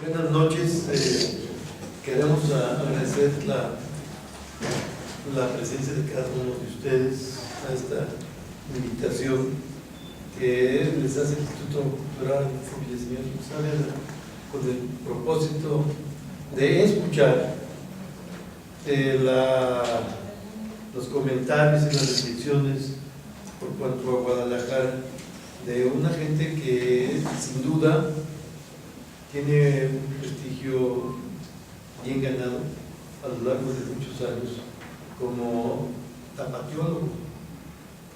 Buenas noches. Queremos agradecer la presencia de cada uno de ustedes a esta invitación que les hace el Instituto Cultural de Señor Saavedra con el propósito de escuchar los comentarios y las reflexiones por cuanto a Guadalajara de una gente que sin duda tiene un prestigio bien ganado a lo largo de muchos años como tapateólogo,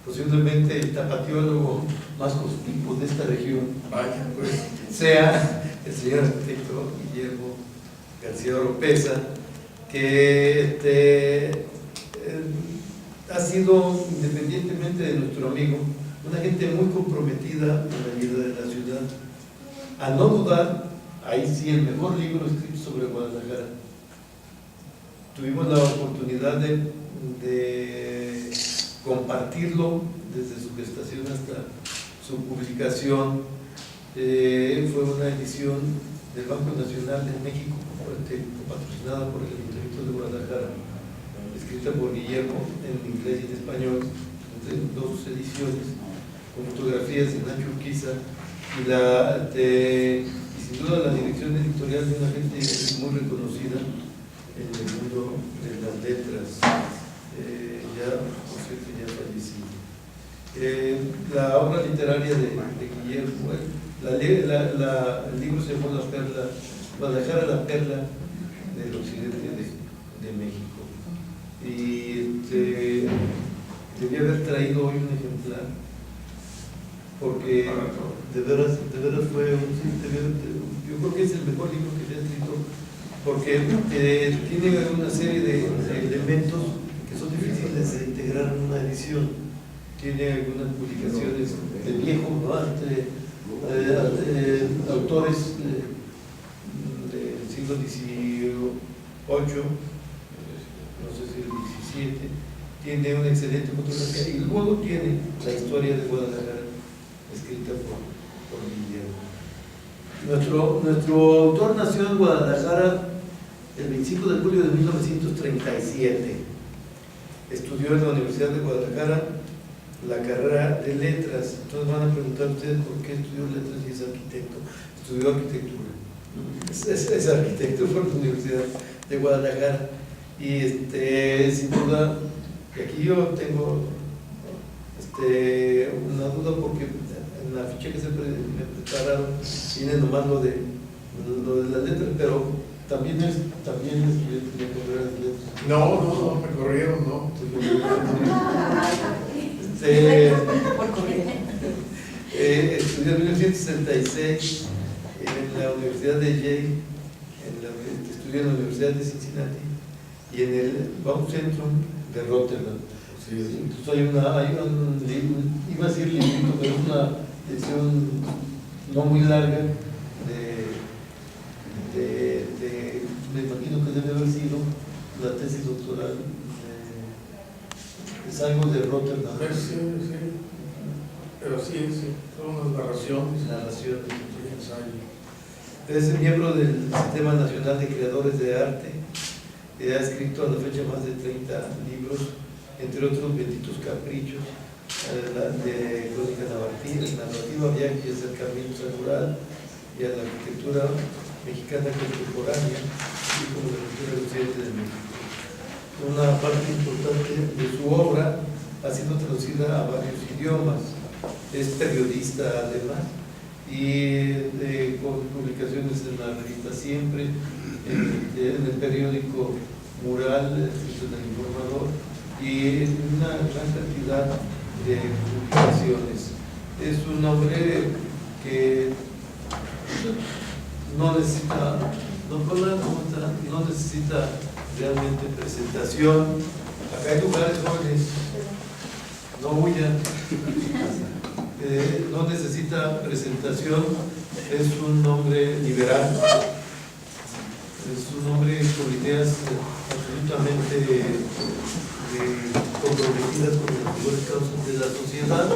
posiblemente el tapateólogo más conspicuo de esta región. Vaya, pues, sea el señor arquitecto Guillermo García Oropeza, que ha sido, independientemente de nuestro amigo, una gente muy comprometida en la vida de la ciudad. A no dudar, ahí sí, el mejor libro escrito sobre Guadalajara. Tuvimos la oportunidad de compartirlo desde su gestación hasta su publicación. Fue una edición del Banco Nacional de México, patrocinada por el Ayuntamiento de Guadalajara, escrita por Guillermo en inglés y en español, en dos ediciones, con fotografías de Nacho Urquiza y sin duda la dirección editorial de una gente muy reconocida en el mundo de las letras, ya por cierto ya fallecido. La obra literaria de Guillermo, el libro se llama La Perla, Guadalajara, la perla del occidente de México. Y debía haber traído hoy un ejemplar, porque de veras fue yo creo que es el mejor libro que se ha escrito, porque tiene una serie de elementos que son difíciles de integrar en una edición. Tiene algunas publicaciones de viejo, ¿no? Autores del siglo XVIII, no sé si el XVII. Tiene una excelente fotografía y luego tiene la historia de Guadalajara escrita por Guillermo. Nuestro autor nació en Guadalajara el 25 de julio de 1937. Estudió en la Universidad de Guadalajara la carrera de letras. Entonces van a preguntar ustedes por qué estudió letras y es arquitecto. Estudió arquitectura. Es arquitecto por la Universidad de Guadalajara. Y sin duda, y aquí yo tengo una duda porque en la ficha que me prepararon viene nomás lo de las letras, pero también estudié carrera de letras. No, me corrieron, no. Estudié en 1966 en la Universidad de Yale, estudié en la Universidad de Cincinnati y en el Baucentrum de Rotterdam. Sí. Entonces hay un libro, iba a decir librito, pero es una edición no muy larga me imagino que debe haber sido la tesis doctoral es algo de Rotterdam. Sí, pero sí, son unas narraciones. Es miembro del Sistema Nacional de Creadores de Arte. Ha escrito a la fecha más de 30 libros, entre otros Benditos Caprichos, de crónica narrativa, viaje y acercamientos al rural y a la arquitectura mexicana contemporánea, así como la cultura occidente de México. Una parte importante de su obra ha sido traducida a varios idiomas. Es periodista además y con publicaciones en la revista Siempre, en el periódico Mural, en el Informador y una gran cantidad de publicaciones. Es un hombre que no necesita realmente presentación. Acá hay lugares jóvenes, no huyan. No necesita presentación, es un hombre liberal, es un hombre con ideas absolutamente comprometidas con las mejores causas de la sociedad.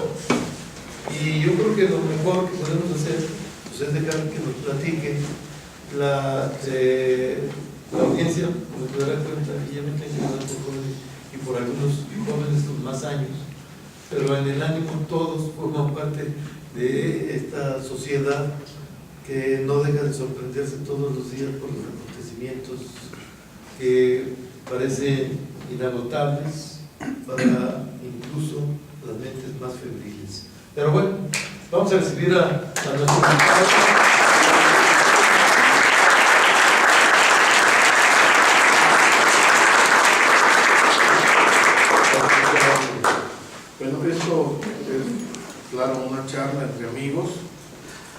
Y yo creo que lo mejor que podemos hacer pues, es dejar que nos platique la audiencia, como se dará cuenta, ya me están llegando jóvenes y por algunos jóvenes con más años, pero en el ánimo todos forman parte de esta sociedad que no deja de sorprenderse todos los días por los acontecimientos que parecen inagotables para incluso las mentes más febriles. Pero bueno, vamos a recibir a nuestro invitado. Bueno, esto es, claro, una charla entre amigos,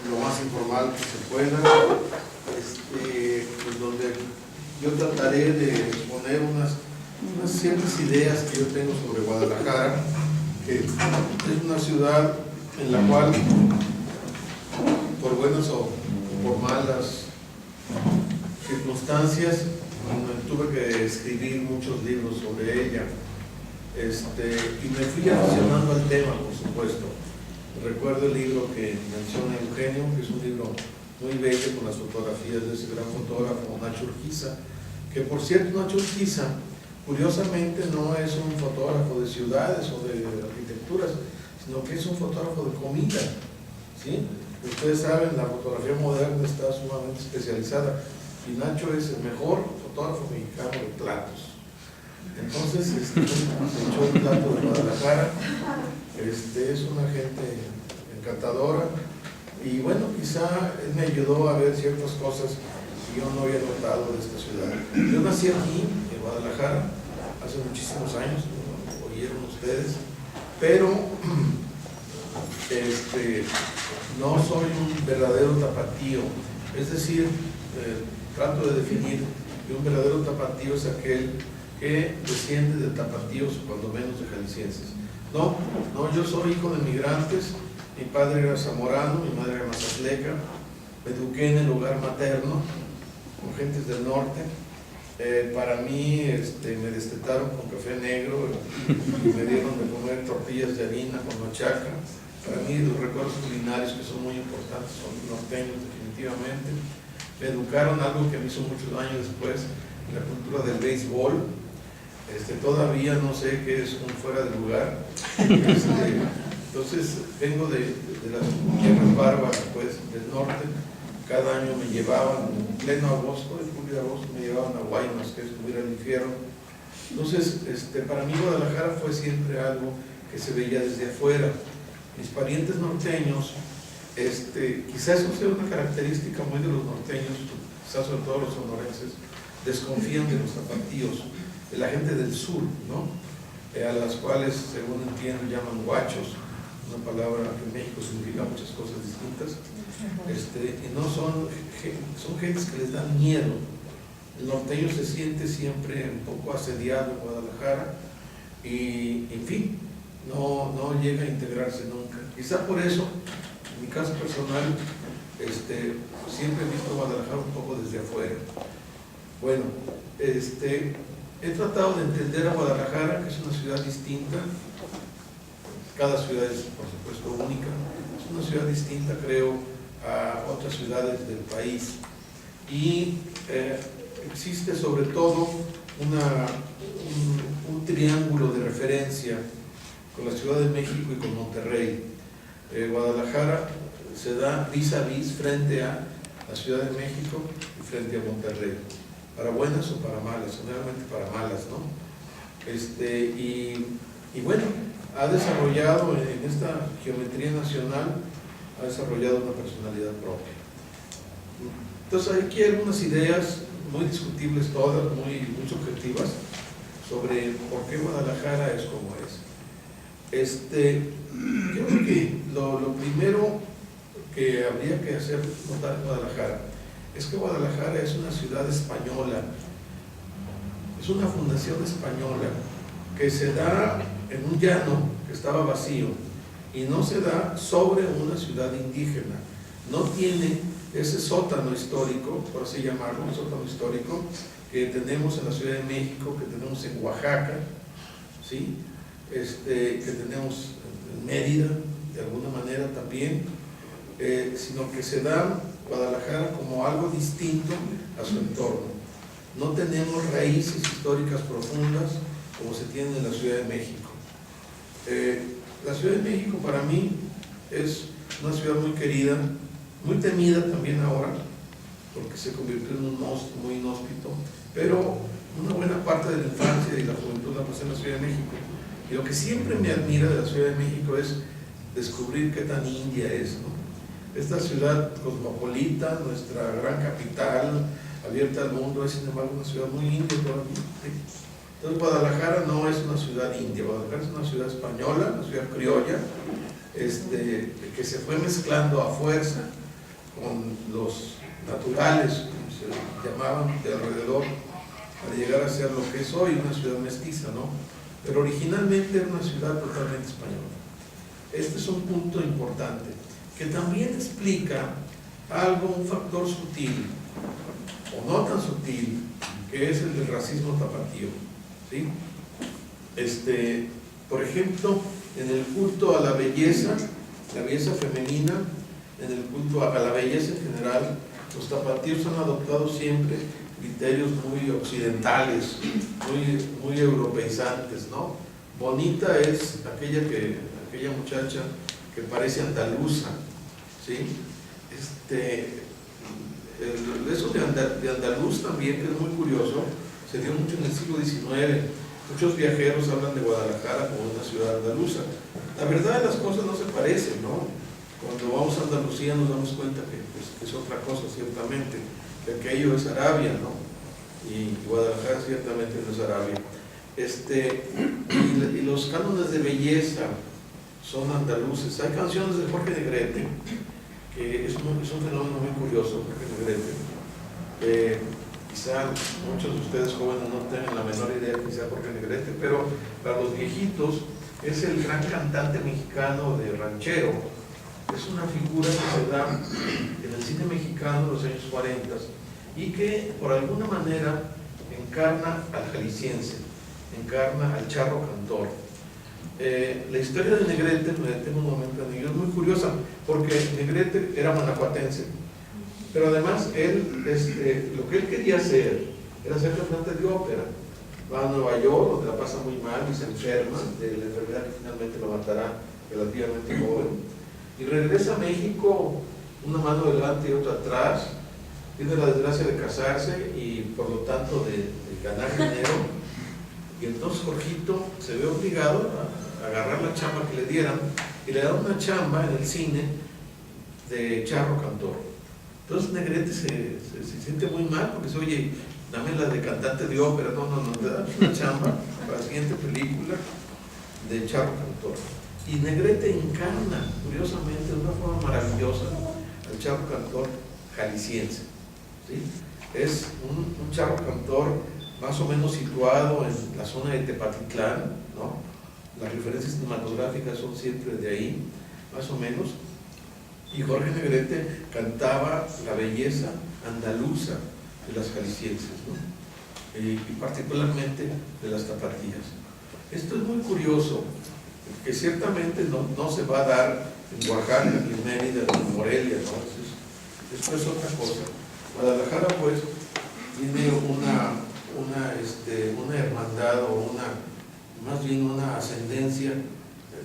lo más informal que se pueda, pues donde yo trataré de exponer unas ciertas ideas que yo tengo sobre Guadalajara, que es una ciudad en la cual, por buenas o por malas circunstancias, tuve que escribir muchos libros sobre ella. Y me fui aficionando al tema, por supuesto. Recuerdo el libro que menciona Eugenio, que es un libro muy bello con las fotografías de ese gran fotógrafo Nacho Urquiza, que por cierto Nacho Urquiza curiosamente no es un fotógrafo de ciudades o de arquitecturas, sino que es un fotógrafo de comida, ¿sí? Ustedes saben, la fotografía moderna está sumamente especializada y Nacho es el mejor fotógrafo mexicano de platos. Entonces, echó el plato de Guadalajara, es una gente encantadora y bueno, quizá él me ayudó a ver ciertas cosas que yo no había notado de esta ciudad. Yo nací aquí, en Guadalajara, hace muchísimos años, como oyeron ustedes, pero no soy un verdadero tapatío, es decir, trato de definir que un verdadero tapatío es aquel que desciende de tapatíos, cuando menos de jaliscienses. No, yo soy hijo de migrantes, mi padre era zamorano, mi madre era mazatleca, me eduqué en el hogar materno, con gentes del norte. Para mí me destetaron con café negro y me dieron de comer tortillas de harina con machaca. Para mí los recuerdos culinarios que son muy importantes son norteños definitivamente. Me educaron algo que me hizo muchos años después, la cultura del béisbol. Todavía no sé qué es un fuera de lugar. Entonces vengo de las tierras bárbaras, pues, del norte. Cada año me llevaban, en pleno agosto, en julio y agosto, me llevaban a Guaymas, que es como ir al infierno. Entonces, para mí Guadalajara fue siempre algo que se veía desde afuera. Mis parientes norteños, quizás eso sea una característica muy de los norteños, quizás sobre todo los sonorenses, desconfían de los tapatíos, de la gente del sur, ¿no? A las cuales, según entiendo, llaman guachos, una palabra que en México significa muchas cosas distintas. Y no son gentes que les dan miedo. El norteño se siente siempre un poco asediado en Guadalajara y, en fin, no llega a integrarse nunca. Quizá por eso, en mi caso personal, siempre he visto Guadalajara un poco desde afuera. Bueno, he tratado de entender a Guadalajara, que es una ciudad distinta. Cada ciudad es, por supuesto, única. Es una ciudad distinta, creo, a otras ciudades del país. Y existe sobre todo un triángulo de referencia con la Ciudad de México y con Monterrey. Guadalajara se da vis a vis frente a la Ciudad de México y frente a Monterrey, para buenas o para malas, generalmente para malas, ¿no? Y bueno, ha desarrollado en esta geometría nacional, ha desarrollado una personalidad propia. Entonces aquí hay algunas ideas muy discutibles todas, muy subjetivas, sobre por qué Guadalajara es como es. Yo creo que lo primero que habría que hacer notar en Guadalajara es que Guadalajara es una ciudad española, es una fundación española que se da en un llano que estaba vacío y no se da sobre una ciudad indígena, no tiene ese sótano histórico, por así llamarlo, un sótano histórico que tenemos en la Ciudad de México, que tenemos en Oaxaca, ¿sí? Que tenemos en Mérida, de alguna manera también, sino que se da Guadalajara como algo distinto a su entorno. No tenemos raíces históricas profundas como se tiene en la Ciudad de México. La Ciudad de México para mí es una ciudad muy querida, muy temida también ahora, porque se convirtió en un monstruo muy inhóspito, pero una buena parte de la infancia y la juventud la pasé en la Ciudad de México. Y lo que siempre me admira de la Ciudad de México es descubrir qué tan india es, ¿no? Esta ciudad cosmopolita, nuestra gran capital, abierta al mundo, es sin embargo una ciudad muy india todavía, ¿sí? Entonces Guadalajara no es una ciudad india, Guadalajara es una ciudad española, una ciudad criolla, que se fue mezclando a fuerza con los naturales, como se llamaban, de alrededor, para llegar a ser lo que es hoy, una ciudad mestiza, ¿no? Pero originalmente era una ciudad totalmente española. Este es un punto importante, que también explica algo, un factor sutil, o no tan sutil, que es el del racismo tapatío, ¿sí? Por ejemplo, en el culto a la belleza femenina, en el culto a la belleza en general, los tapatíos han adoptado siempre criterios muy occidentales, muy europeizantes, ¿no? Bonita es aquella muchacha que parece andaluza, ¿sí? Eso de andaluz también, que es muy curioso, se dio mucho en el siglo XIX. Muchos viajeros hablan de Guadalajara como una ciudad andaluza. La verdad de las cosas no se parecen, ¿no? Cuando vamos a Andalucía nos damos cuenta que es otra cosa, ciertamente, que aquello es Arabia, ¿no? Y Guadalajara ciertamente no es Arabia. Y los cánones de belleza son andaluces. Hay canciones de Jorge Negrete, que es un fenómeno muy curioso, Jorge Negrete. Quizá muchos de ustedes jóvenes no tengan la menor idea que sea Jorge Negrete, pero para los viejitos es el gran cantante mexicano de ranchero. Es una figura que se da en el cine mexicano de los años 40 y que por alguna manera encarna al jalisciense, encarna al charro cantor. La historia de Negrete, me detengo un momento en ello, es muy curiosa, porque Negrete era manajuatense, pero además él, lo que él quería hacer era ser cantante de ópera. Va a Nueva York, donde la pasa muy mal y se enferma de la enfermedad que finalmente lo matará relativamente joven, y regresa a México, una mano delante y otra atrás. Tiene la desgracia de casarse y por lo tanto de ganar dinero, y entonces Jorgito se ve obligado a agarrar la chamba que le dieran, y le dan una chamba en el cine de charro cantor. Entonces Negrete se siente muy mal porque dice: oye, dame la de cantante de ópera. No, le dan una chamba para la siguiente película de charro cantor. Y Negrete encarna, curiosamente, de una forma maravillosa, al charro cantor jalisciense, ¿sí? Es un charro cantor más o menos situado en la zona de Tepatitlán, ¿no? Las referencias cinematográficas son siempre de ahí, más o menos. Y Jorge Negrete cantaba la belleza andaluza de las jaliscienses, ¿no? Y particularmente de las tapatías. Esto es muy curioso, que ciertamente no se va a dar en Oaxaca, ni en Mérida, ni en Morelia, ¿no? Esto es otra cosa. Guadalajara, pues, tiene una hermandad, o más bien una ascendencia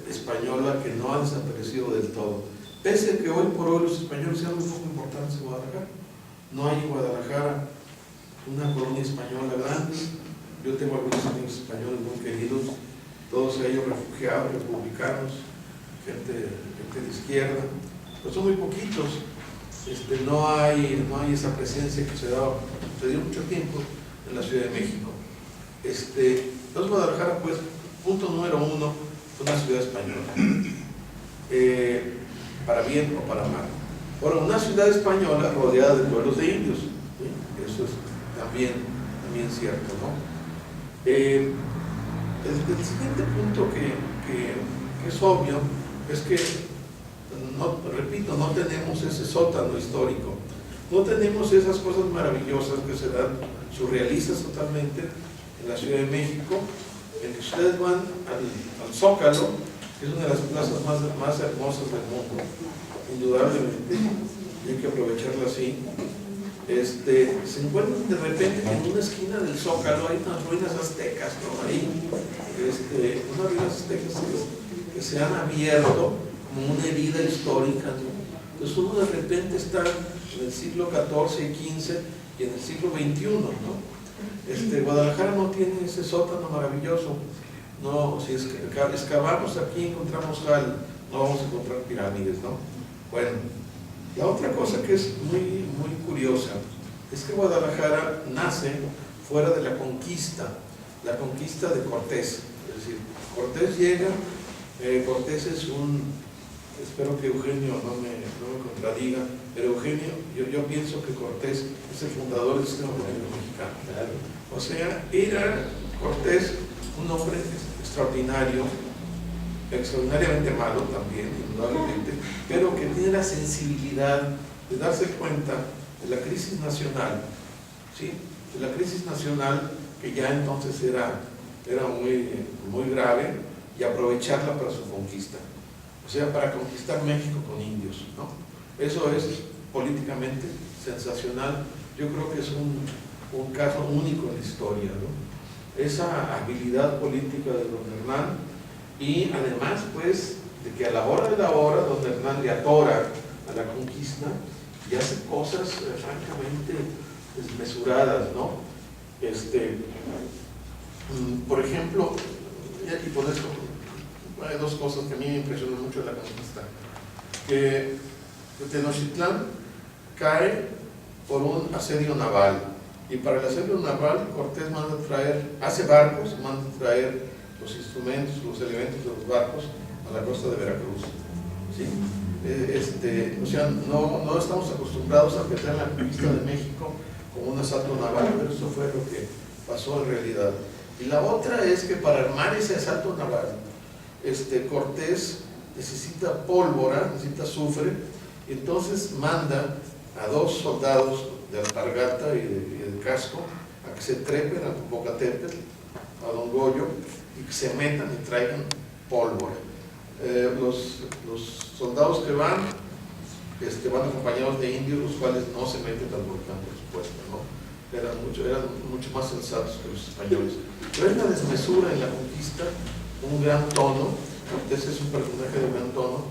española que no ha desaparecido del todo. Pese a que hoy por hoy los españoles sean muy poco importantes en Guadalajara. No hay en Guadalajara una colonia española grande. Yo tengo algunos amigos españoles muy queridos, todos ellos refugiados, republicanos, gente de izquierda, pero son muy poquitos. No hay esa presencia que se dio mucho tiempo en la Ciudad de México. Entonces Guadalajara, pues, punto número 1, es una ciudad española, para bien o para mal. Ahora, una ciudad española rodeada de pueblos de indios, ¿sí? Eso es también cierto, ¿no? El siguiente punto que es obvio es que, repito, no tenemos ese sótano histórico, no tenemos esas cosas maravillosas que se dan, surrealistas totalmente, en la Ciudad de México, en que ustedes van al Zócalo, que es una de las plazas más hermosas del mundo, indudablemente, y hay que aprovecharla así. Se encuentran de repente que en una esquina del Zócalo hay unas ruinas aztecas, ¿no? Ahí, unas ruinas aztecas que se han abierto como una herida histórica, ¿no? Entonces uno de repente está en el siglo XIV y XV y en el siglo XXI, ¿no? Guadalajara no tiene ese sótano maravilloso. No, si excavamos aquí encontramos sal, no vamos a encontrar pirámides, ¿no? Bueno, la otra cosa que es muy, muy curiosa es que Guadalajara nace fuera de la conquista de Cortés. Es decir, Cortés llega, Cortés es espero que Eugenio no me contradiga, pero Eugenio, yo pienso que Cortés es el fundador del sistema político mexicano. Claro. O sea, era Cortés un hombre extraordinario, extraordinariamente malo también, indudablemente, pero que tiene la sensibilidad de darse cuenta de la crisis nacional, ¿sí? De la crisis nacional que ya entonces era muy, muy grave, y aprovecharla para su conquista. O sea, para conquistar México con indios, ¿no? Eso es políticamente sensacional. Yo creo que es un caso único en la historia, ¿no? Esa habilidad política de don Hernán, y además, pues, de que a la hora de la hora, don Hernán le atora a la conquista y hace cosas francamente desmesuradas, ¿no? Por ejemplo, y por eso hay dos cosas que a mí me impresionan mucho de la conquista: que Tenochtitlán cae por un asedio naval, y para el asedio naval Cortés hace barcos, manda traer los instrumentos, los elementos de los barcos a la costa de Veracruz, ¿sí? O sea, no estamos acostumbrados a pensar en la conquista de México como un asalto naval, pero eso fue lo que pasó en realidad. Y la otra es que para armar ese asalto naval, Cortés necesita pólvora, necesita azufre, y entonces manda a 2 soldados de alpargata y de casco a que se trepen a Popocatépetl, a Don Goyo, y que se metan y traigan pólvora. Los soldados que van acompañados de indios, los cuales no se meten al volcán, por supuesto, ¿no? Eran mucho más sensatos que los españoles. Pero hay una desmesura en la conquista, un gran tono. Cortés es un personaje de gran tono,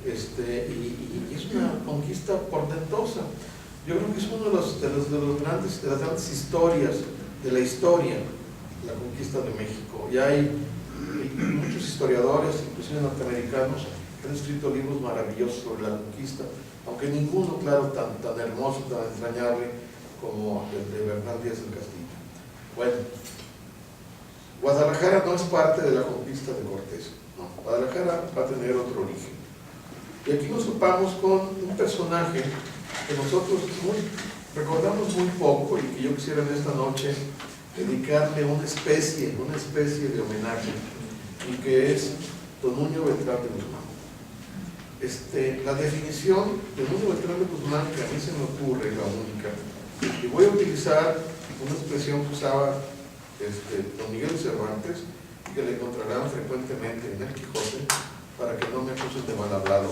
y es una conquista portentosa. Yo creo que es uno de las grandes historias de la historia, la conquista de México. Y hay muchos historiadores, inclusive norteamericanos, que han escrito libros maravillosos sobre la conquista, aunque ninguno, claro, tan hermoso, tan entrañable como el de Bernal Díaz del Castillo. Bueno, Guadalajara no es parte de la conquista de Cortés, no. Guadalajara va a tener otro origen. Y aquí nos topamos con un personaje que nosotros recordamos muy poco, y que yo quisiera en esta noche dedicarle una especie de homenaje, y que es don Nuño Beltrán de Guzmán. La definición de Nuño Beltrán de Guzmán, que a mí se me ocurre, la única, y voy a utilizar una expresión que usaba don Miguel de Cervantes, y que le encontrarán frecuentemente en el Quijote, para que no me acusen de mal hablado,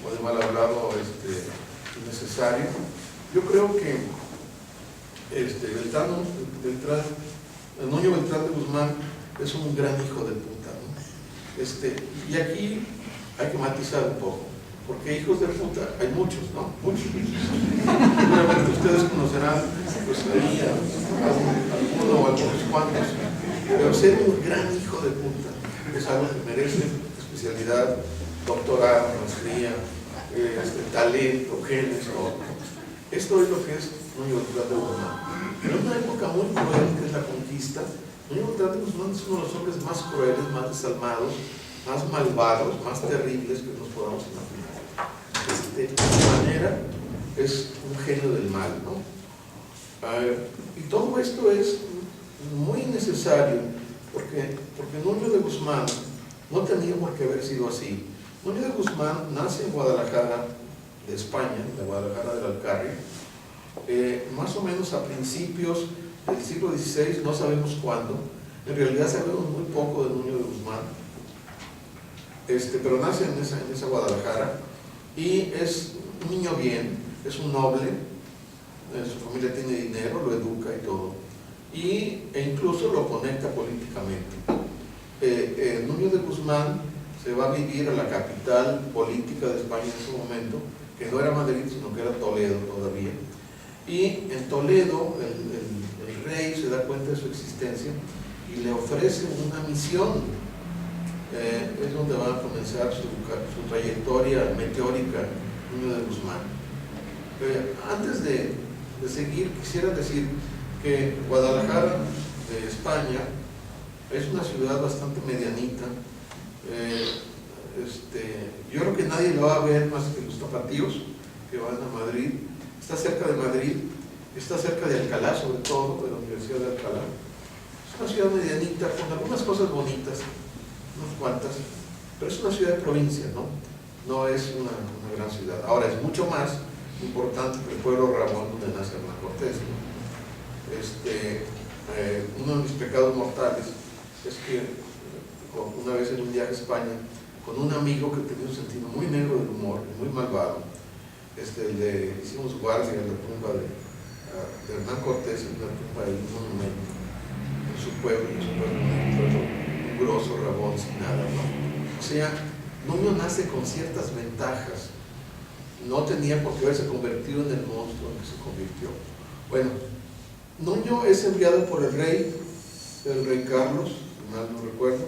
o de mal hablado innecesario. Yo creo que Nuño Beltrán de Guzmán es un gran hijo de puta, ¿no? Y aquí hay que matizar un poco, porque hijos de puta hay muchos, ¿no? Muchos. Seguramente ustedes conocerán, pues, ahí alguno o algunos cuantos, pero ser un gran hijo de puta es algo que merece especialidad, doctorado, maestría, talento, genes, ¿no? Esto es lo que es Nuño Beltrán de Guzmán. Pero en una época muy cruel, que es la conquista, Nuño Beltrán de Guzmán es uno de los hombres más crueles, más desalmados, más malvados, más terribles que nos podamos imaginar. De esta manera es un genio del mal, ¿no? Y todo esto es muy necesario, porque Nuño de Guzmán no tenía por qué haber sido así. Nuño de Guzmán nace en Guadalajara, de España, en la Guadalajara del Alcarria, más o menos a principios del siglo XVI, no sabemos cuándo. En realidad sabemos muy poco de Nuño de Guzmán, pero nace en esa Guadalajara, y es un niño bien, es un noble, su familia tiene dinero, lo educa y todo, e incluso lo conecta políticamente. Núñez de Guzmán se va a vivir a la capital política de España en ese momento, que no era Madrid, sino que era Toledo todavía, y en Toledo el rey se da cuenta de su existencia y le ofrece una misión. Es donde va a comenzar su trayectoria meteórica Núñez de Guzmán. Antes de seguir, quisiera decir que Guadalajara, de España, es una ciudad bastante medianita. Yo creo que nadie lo va a ver más que los tapatíos que van a Madrid. Está cerca de Madrid, está cerca de Alcalá, sobre todo, de la Universidad de Alcalá. Es una ciudad medianita, con algunas cosas bonitas, unas cuantas, pero es una ciudad de provincia, ¿no? No es una gran ciudad. Ahora, es mucho más importante que el pueblo Ramón donde nace Hernán Cortés, ¿no? Uno de mis pecados mortales es que una vez en un viaje a España, con un amigo que tenía un sentido muy negro del humor, muy malvado, le hicimos guardia en la tumba de Hernán Cortés, en una tumba de un monumento, en su pueblo, un pueblo grosso, Rabón, sin nada, ¿no? O sea, Nuño nace con ciertas ventajas, no tenía por qué haberse convertido en el monstruo en que se convirtió. Bueno, Nuño es enviado por el rey Carlos, si mal no recuerdo,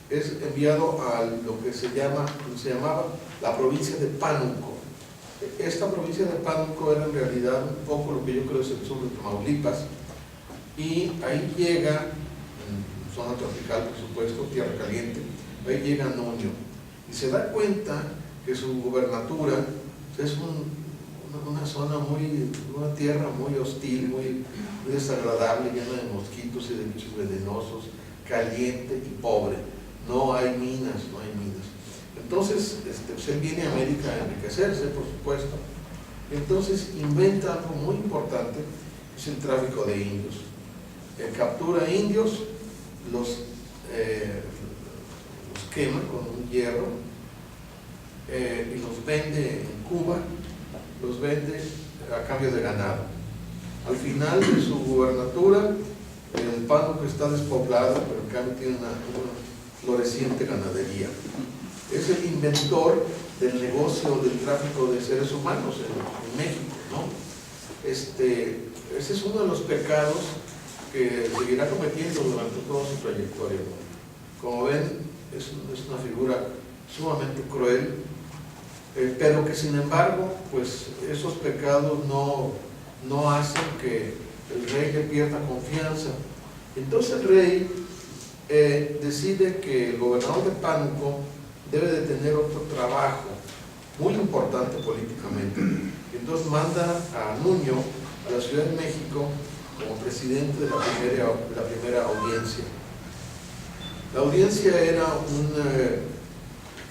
es enviado a lo que se llamaba la provincia de Pánuco. Esta provincia de Pánuco era en realidad un poco lo que yo creo es el sur de Tamaulipas, y ahí llega, en zona tropical por supuesto, tierra caliente, ahí llega Nuño, y se da cuenta que su gubernatura es una zona una tierra muy hostil, muy desagradable, llena de mosquitos y de bichos venenosos, caliente y pobre. No hay minas. Entonces, pues él viene a América a enriquecerse, por supuesto. Entonces inventa algo muy importante, es el tráfico de indios. Captura indios, los quema con un hierro y los vende en Cuba, los vende a cambio de ganado. Al final de su gubernatura, el Pánuco está despoblado, pero en cambio tiene una floreciente ganadería. Es el inventor del negocio del tráfico de seres humanos en México, ¿no? Ese es uno de los pecados que seguirá cometiendo durante toda su trayectoria, ¿no? Como ven, es una figura sumamente cruel, pero que sin embargo, pues esos pecados no hacen que el rey le pierda confianza. Entonces el rey decide que el gobernador de Pánuco debe de tener otro trabajo muy importante políticamente. Entonces manda a Nuño a la Ciudad de México como presidente de la primera audiencia. La audiencia era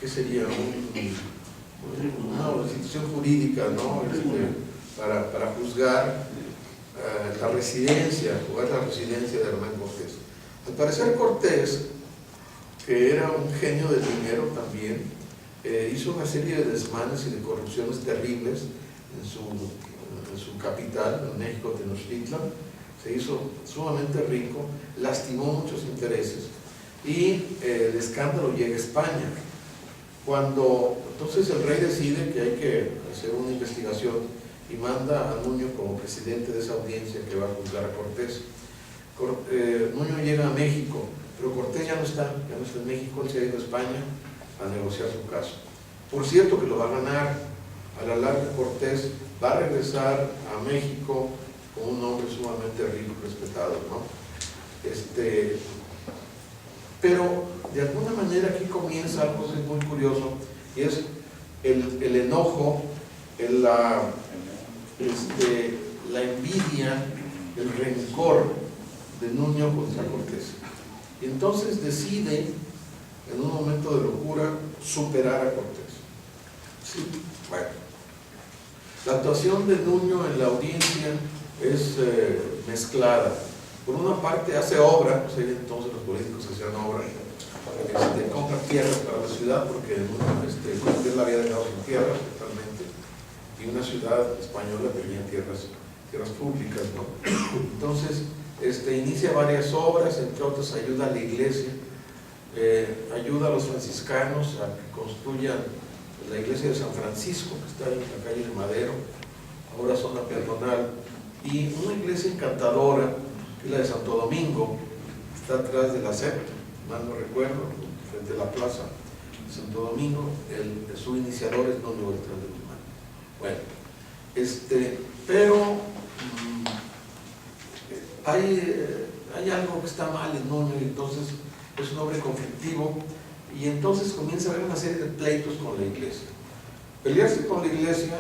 ¿qué sería? Una institución jurídica, ¿no? Para juzgar la residencia de Hernán Cortés. Al parecer Cortés, que era un genio del dinero también, hizo una serie de desmanes y de corrupciones terribles en su capital, en México, Tenochtitlan. Se hizo sumamente rico, lastimó muchos intereses y el escándalo llega a España. Entonces el rey decide que hay que hacer una investigación y manda a Nuño como presidente de esa audiencia que va a juzgar a Cortés. Nuño llega a México, pero Cortés ya no está en México, él se ha ido a España a negociar su caso. Por cierto que lo va a ganar. A la larga Cortés va a regresar a México como un hombre sumamente rico y respetado, ¿no? Pero de alguna manera aquí comienza algo que es muy curioso, y es el enojo, la envidia, el rencor de Nuño contra Cortés. Y entonces decide, en un momento de locura, superar a Cortés. Sí, bueno. La actuación de Nuño en la audiencia es mezclada. Por una parte hace obra, pues entonces los políticos hacían obra, compra tierras para la ciudad, porque él la había dejado sin tierras totalmente, y una ciudad española tenía tierras públicas, ¿no? Entonces, inicia varias obras, entre otras ayuda a la iglesia, ayuda a los franciscanos a que construyan la iglesia de San Francisco, que está en la calle de Madero, ahora zona peatonal, y una iglesia encantadora, que es la de Santo Domingo, está atrás de la SEP, mal no recuerdo, frente a la plaza de Santo Domingo. Su iniciador es Don Beltrán de Guzmán. Bueno, pero hay algo que está mal en Nuño, y entonces es un hombre conflictivo, y entonces comienza a haber una serie de pleitos con la iglesia. Pelearse con la iglesia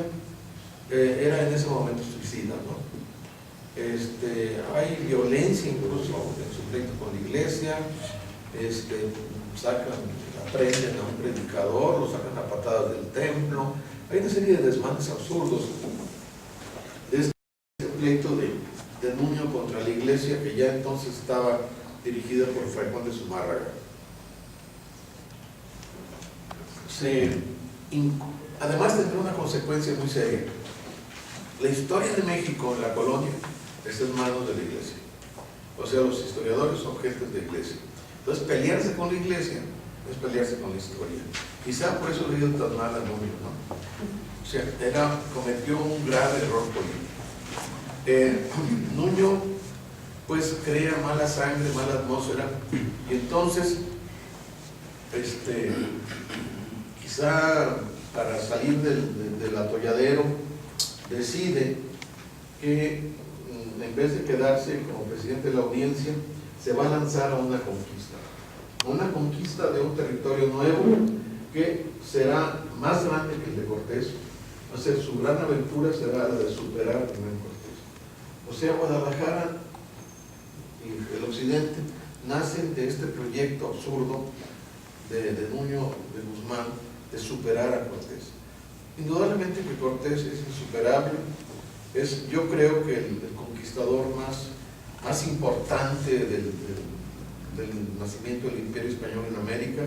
era en ese momento suicida, ¿no? Hay violencia incluso en su pleito con la iglesia, prenden a un predicador, lo sacan a patadas del templo. Hay una serie de desmanes absurdos de este pleito de Nuño contra la iglesia, que ya entonces estaba dirigida por Fray Juan de Zumárraga. Además tendrá una consecuencia muy seria. La historia de México en la colonia está en manos de la iglesia. O sea, los historiadores son gentes de iglesia. Entonces, pelearse con la iglesia es pelearse con la historia. Quizá por eso le dio tan mal a Nuño, ¿no? O sea, cometió un grave error político. Nuño, pues, crea mala sangre, mala atmósfera, y entonces, quizá para salir del atolladero, decide que en vez de quedarse como presidente de la audiencia, se va a lanzar a una conquista de un territorio nuevo que será más grande que el de Cortés. O sea, su gran aventura será la de superar a Hernán Cortés. O sea, Guadalajara y el occidente nacen de este proyecto absurdo de Nuño de Guzmán de superar a Cortés. Indudablemente que Cortés es insuperable, yo creo que el conquistador más importante del nacimiento del Imperio Español en América.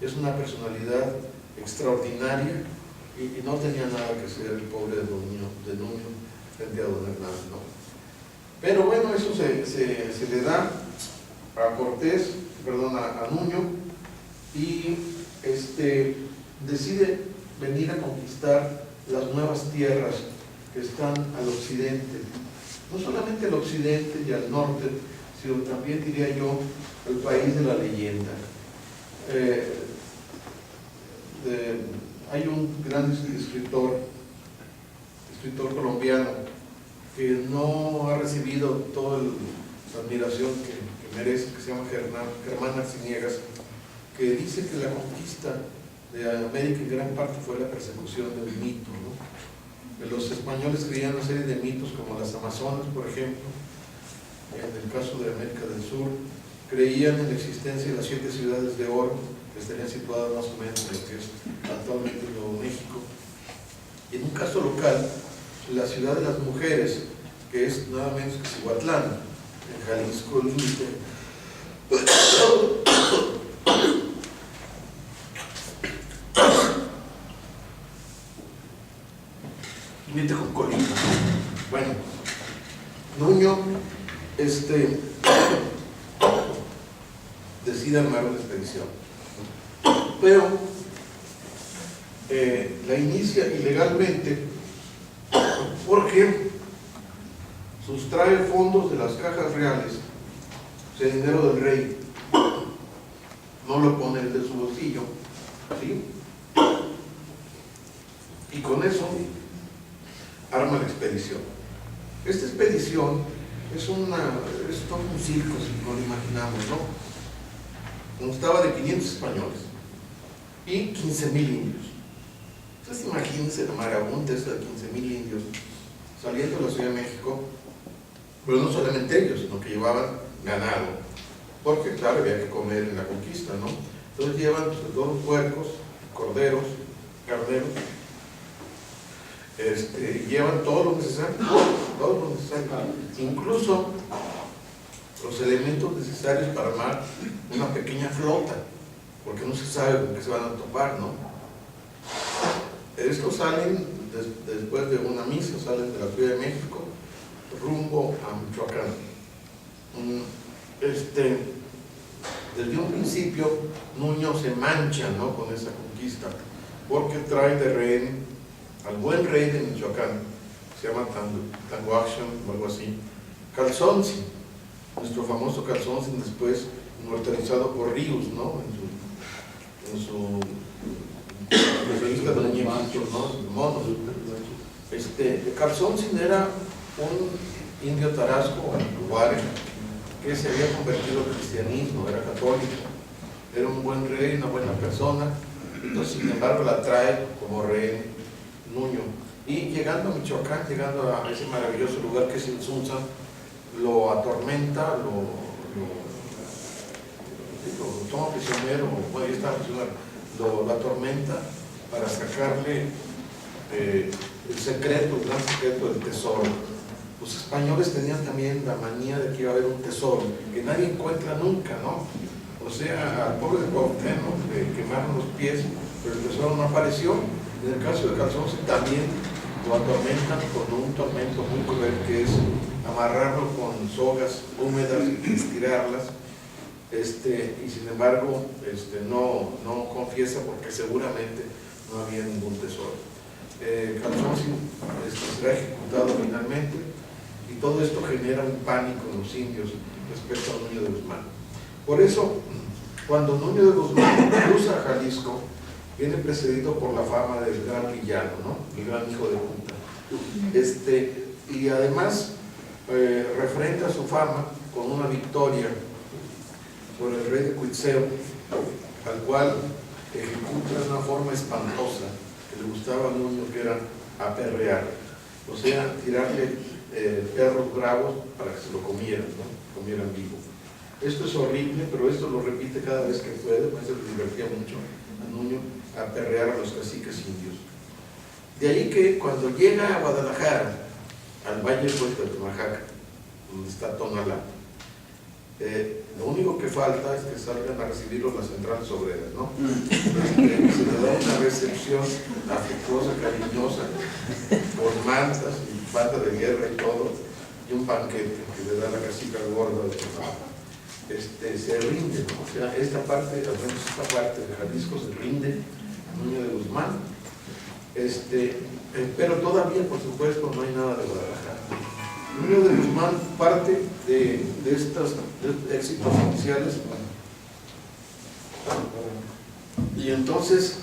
Es una personalidad extraordinaria y no tenía nada que hacer el pobre de Nuño frente a don Hernán, ¿no? Pero bueno, eso se le da a Nuño, y decide venir a conquistar las nuevas tierras que están al occidente, no solamente al occidente y al norte, sino también, diría yo, el país de la leyenda. Hay un gran escritor colombiano que no ha recibido toda la admiración que merece, que se llama Germán Arciniegas, que dice que la conquista de América en gran parte fue la persecución del mito, ¿no? Los españoles creían una serie de mitos como las Amazonas, por ejemplo. En el caso de América del Sur, creían en la existencia de las 7 ciudades de oro, que estarían situadas más o menos en lo que es actualmente Nuevo México. Y en un caso local, la ciudad de las mujeres, que es nada menos que Cihuatlán, en Jalisco, límite con Colima. Bueno, Nuño decide armar una expedición, pero la inicia ilegalmente porque sustrae fondos de las cajas reales, o sea, dinero del rey, no lo pone él de su bolsillo, ¿sí? Y con eso arma la expedición. Esta expedición es todo un circo, si no lo imaginamos, ¿no? Constaba de 500 españoles y 15,000 indios. Entonces imagínense la marabunta esta de 15,000 indios saliendo de la Ciudad de México, pero no solamente ellos, sino que llevaban ganado, porque claro, había que comer en la conquista, ¿no? Entonces llevan todos los puercos, corderos, carneros, llevan todo lo necesario, incluso los elementos necesarios para armar una pequeña flota, porque no se sabe con qué se van a topar, ¿no? Estos salen después de una misa, salen de la Ciudad de México, rumbo a Michoacán. Desde un principio, Nuño se mancha, ¿no?, con esa conquista, porque trae de rehén al buen rey de Michoacán, se llama Tanguaxian o algo así, Calzonsi, nuestro famoso Calzonsi, después inmortalizado por Ríos, ¿no?, en su revista de muñequitos, ¿no?, monos. Calzonsi era un indio tarasco, Guare, que se había convertido al cristianismo, era católico, era un buen rey, una buena persona. Entonces, sin embargo, la trae como rey Nuño. Y llegando a Michoacán, llegando a ese maravilloso lugar que es Insunza, lo atormenta, lo toma prisionero, bueno, ya estaba prisionero, lo atormenta para sacarle el secreto, el gran secreto del tesoro. Los españoles tenían también la manía de que iba a haber un tesoro que nadie encuentra nunca, ¿no? O sea, al pobre de Cuauhtémoc le quemaron los pies, pero el tesoro no apareció. En el caso de Calzonsi también lo atormentan con un tormento muy cruel, que es amarrarlo con sogas húmedas y estirarlas, y sin embargo no confiesa, porque seguramente no había ningún tesoro. Calzonsi será ejecutado finalmente, y todo esto genera un pánico en los indios respecto a Nuño de Guzmán. Por eso, cuando Nuño de Guzmán cruza Jalisco, viene precedido por la fama del gran villano, ¿no?, el gran hijo de puta. Y además refrenda su fama con una victoria por el rey de Cuitzeo, al cual ejecuta de una forma espantosa, que le gustaba a Nuño, que era aperrear, o sea, tirarle perros bravos para que se lo comieran, ¿no?, comieran vivo. Esto es horrible, pero esto lo repite cada vez que puede, pues se le divertía mucho a Nuño aperrear a los caciques indios. De ahí que cuando llega a Guadalajara, al Valle de Oaxaca, donde está Tonalá, lo único que falta es que salgan a recibirlos las centrales obreras, ¿no? Se le da una recepción afectuosa, cariñosa, con mantas y bata de guerra y todo, y un banquete que le da la cacica gorda de Tonalá. Se rinde, ¿no? O sea, esta parte de Jalisco se rinde a Nuño de Guzmán, pero todavía, por supuesto, no hay nada de Guadalajara. Nuño de Guzmán parte de estos éxitos iniciales, y entonces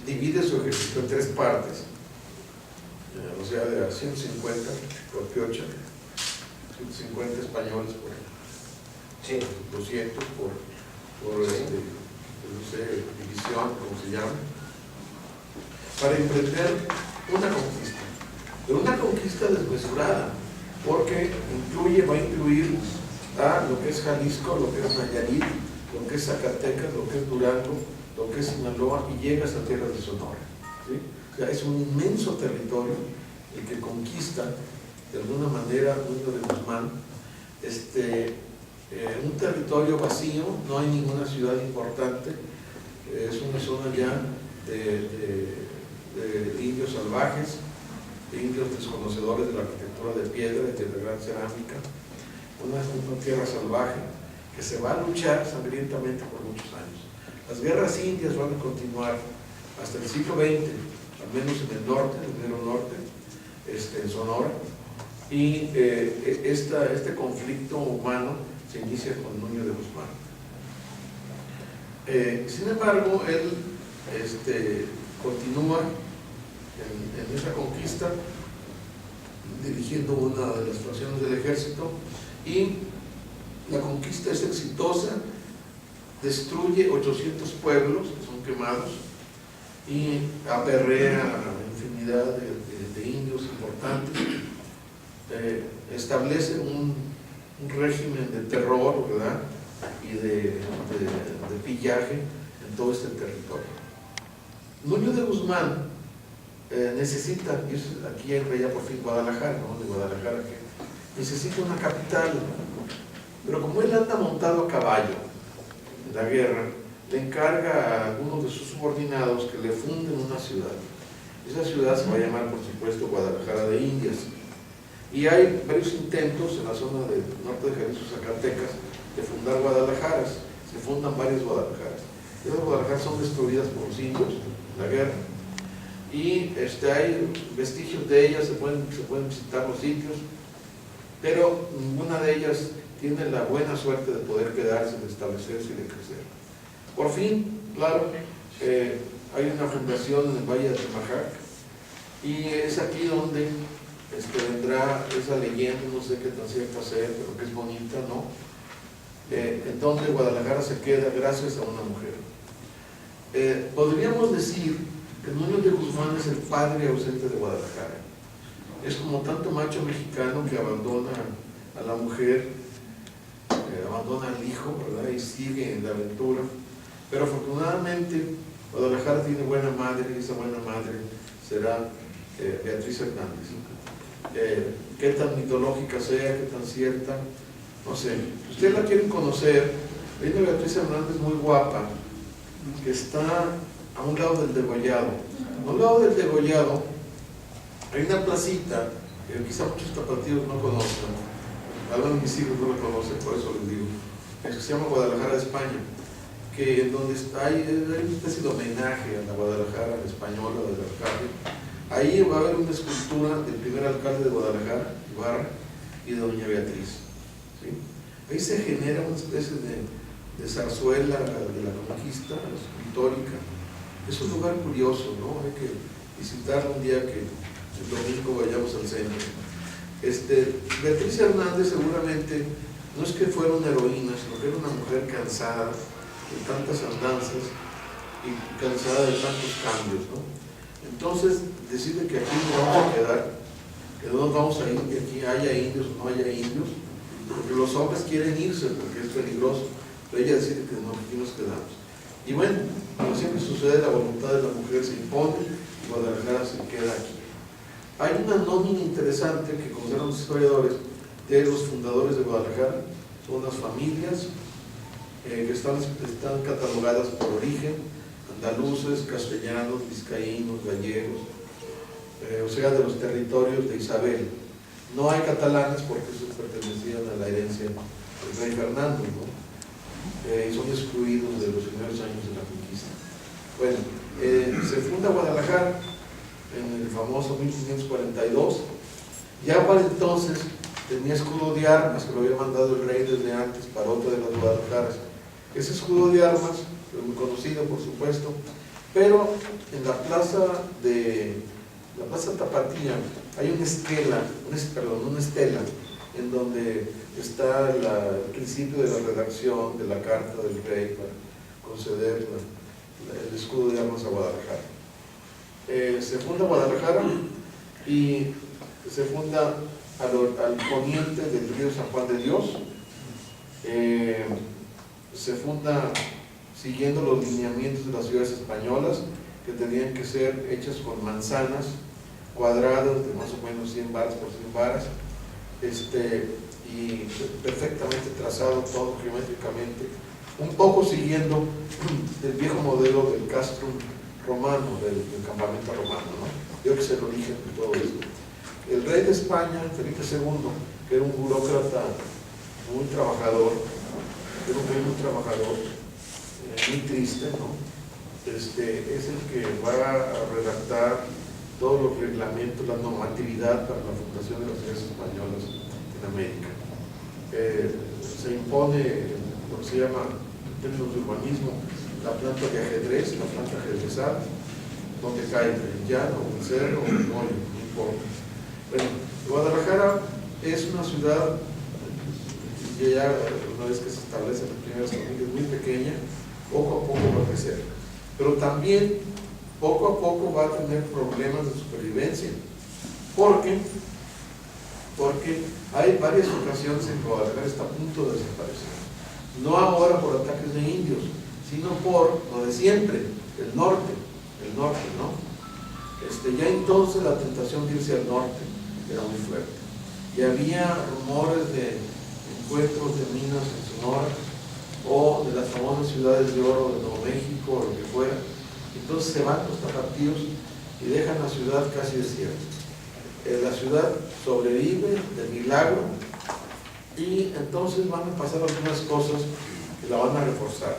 divide su ejército en tres partes, o sea, de 150 por Piocha, 150 españoles por 200 por no sé, división, como se llama, para emprender una conquista, pero una conquista desmesurada, porque va a incluir a lo que es Jalisco, lo que es Nayarit, lo que es Zacatecas, lo que es Durango, lo que es Sinaloa, y llega hasta tierra de Sonora, ¿sí? O sea, es un inmenso territorio el que conquista de alguna manera Nuño de Guzmán. Un territorio vacío, no hay ninguna ciudad importante, es una zona ya de indios salvajes, de indios desconocedores de la arquitectura de piedra y de la gran cerámica, una tierra salvaje que se va a luchar sangrientamente por muchos años. Las guerras indias van a continuar hasta el siglo XX, al menos en el norte, en el mero norte, en Sonora, y este conflicto humano se inicia con Nuño de Guzmán. Sin embargo, él continúa en esa conquista, dirigiendo una de las fracciones del ejército, y la conquista es exitosa, destruye 800 pueblos que son quemados y aperrea a infinidad de indios importantes, establece un régimen de terror, ¿verdad?, y de pillaje en todo este territorio. Nuño de Guzmán necesita, y aquí entra ya por fin Guadalajara, ¿no?, de Guadalajara, que necesita una capital, pero como él anda montado a caballo en la guerra, le encarga a algunos de sus subordinados que le funden una ciudad. Esa ciudad se va a llamar, por supuesto, Guadalajara de Indias. Y hay varios intentos en la zona del norte de Jalisco, Zacatecas, de fundar Guadalajaras. Se fundan varias Guadalajaras. Esas Guadalajaras son destruidas por los indios en la guerra. Y hay vestigios de ellas, se pueden visitar los sitios, pero ninguna de ellas tiene la buena suerte de poder quedarse, de establecerse y de crecer. Por fin, claro, hay una fundación en el Valle de Atemajac, y es aquí donde vendrá esa leyenda, no sé qué tan cierta sea, pero que es bonita, ¿no? En donde Guadalajara se queda gracias a una mujer. Podríamos decir que Núñez de Guzmán es el padre ausente de Guadalajara. Es como tanto macho mexicano que abandona a la mujer, abandona al hijo, ¿verdad? Y sigue en la aventura. Pero afortunadamente Guadalajara tiene buena madre, y esa buena madre será Beatriz Hernández. Qué tan mitológica sea, qué tan cierta, no sé. Si ustedes la quieren conocer, hay una Beatriz Hernández muy guapa que está a un lado del Degollado. A un lado del Degollado hay una placita que quizá muchos tapatíos no conocen. Algunos de mis hijos no la conocen, por eso les digo. Es que se llama Guadalajara de España, que en donde hay una especie de homenaje a la Guadalajara española del alcalde. Ahí va a haber una escultura del primer alcalde de Guadalajara, Ibarra, y de doña Beatriz. ¿Sí? Ahí se genera una especie de zarzuela de la conquista histórica. Es un lugar curioso, ¿no? Hay que visitarlo un día que el domingo vayamos al centro. Beatriz Hernández seguramente no es que fuera una heroína, sino que era una mujer cansada de tantas andanzas y cansada de tantos cambios, ¿no? Entonces decide que aquí nos vamos a quedar, que no nos vamos a ir, que aquí haya indios o no haya indios, porque los hombres quieren irse porque es peligroso, pero ella decide que no, aquí nos quedamos. Y bueno, como siempre sucede, la voluntad de la mujer se impone y Guadalajara se queda aquí. Hay una nómina interesante que consideran los historiadores de los fundadores de Guadalajara. Son unas familias que están catalogadas por origen: andaluces, castellanos, vizcaínos, gallegos, o sea, de los territorios de Isabel. No hay catalanes porque esos pertenecían a la herencia del rey Fernando, ¿no? Y son excluidos de los primeros años de la conquista. Bueno, se funda Guadalajara en el famoso 1542. Ya para entonces tenía escudo de armas que lo había mandado el rey desde antes para otra de las Guadalajaras. Ese escudo de armas es muy conocido, por supuesto, pero en la plaza Tapatía hay una estela en donde está el principio de la redacción de la carta del rey para conceder el escudo de armas a Guadalajara. Se funda Guadalajara y se funda al poniente del río San Juan de Dios. Se funda siguiendo los lineamientos de las ciudades españolas, que tenían que ser hechas con manzanas cuadradas de más o menos 100 varas por 100 varas, y perfectamente trazado todo geométricamente, un poco siguiendo el viejo modelo del castrum romano, del campamento romano, ¿no? Yo que es el origen de todo esto. El rey de España, Felipe II, que era un burócrata muy trabajador, era un rey muy trabajador, muy triste, ¿no? Es el que va a redactar todos los reglamentos, la normatividad para la fundación de las ciudades españolas en América. Se impone lo que se llama, en términos de urbanismo, la planta de ajedrez, la planta ajedrezada, donde cae el llano, el cerro, el mollo, no importa. Bueno, Guadalajara es una ciudad, ya una vez que se establecen las primeras familias, muy pequeña, poco a poco va a crecer, pero también poco a poco va a tener problemas de supervivencia, porque hay varias ocasiones en que Guadalajara está a punto de desaparecer, no ahora por ataques de indios, sino por lo de siempre, el norte, ¿no? Ya entonces la tentación de irse al norte era muy fuerte, y había rumores de encuentros de minas en Sonora, o de las famosas ciudades de oro de Nuevo México o lo que fuera. Entonces se van los tapatíos y dejan la ciudad casi desierta. La ciudad sobrevive de milagro y entonces van a pasar algunas cosas que la van a reforzar.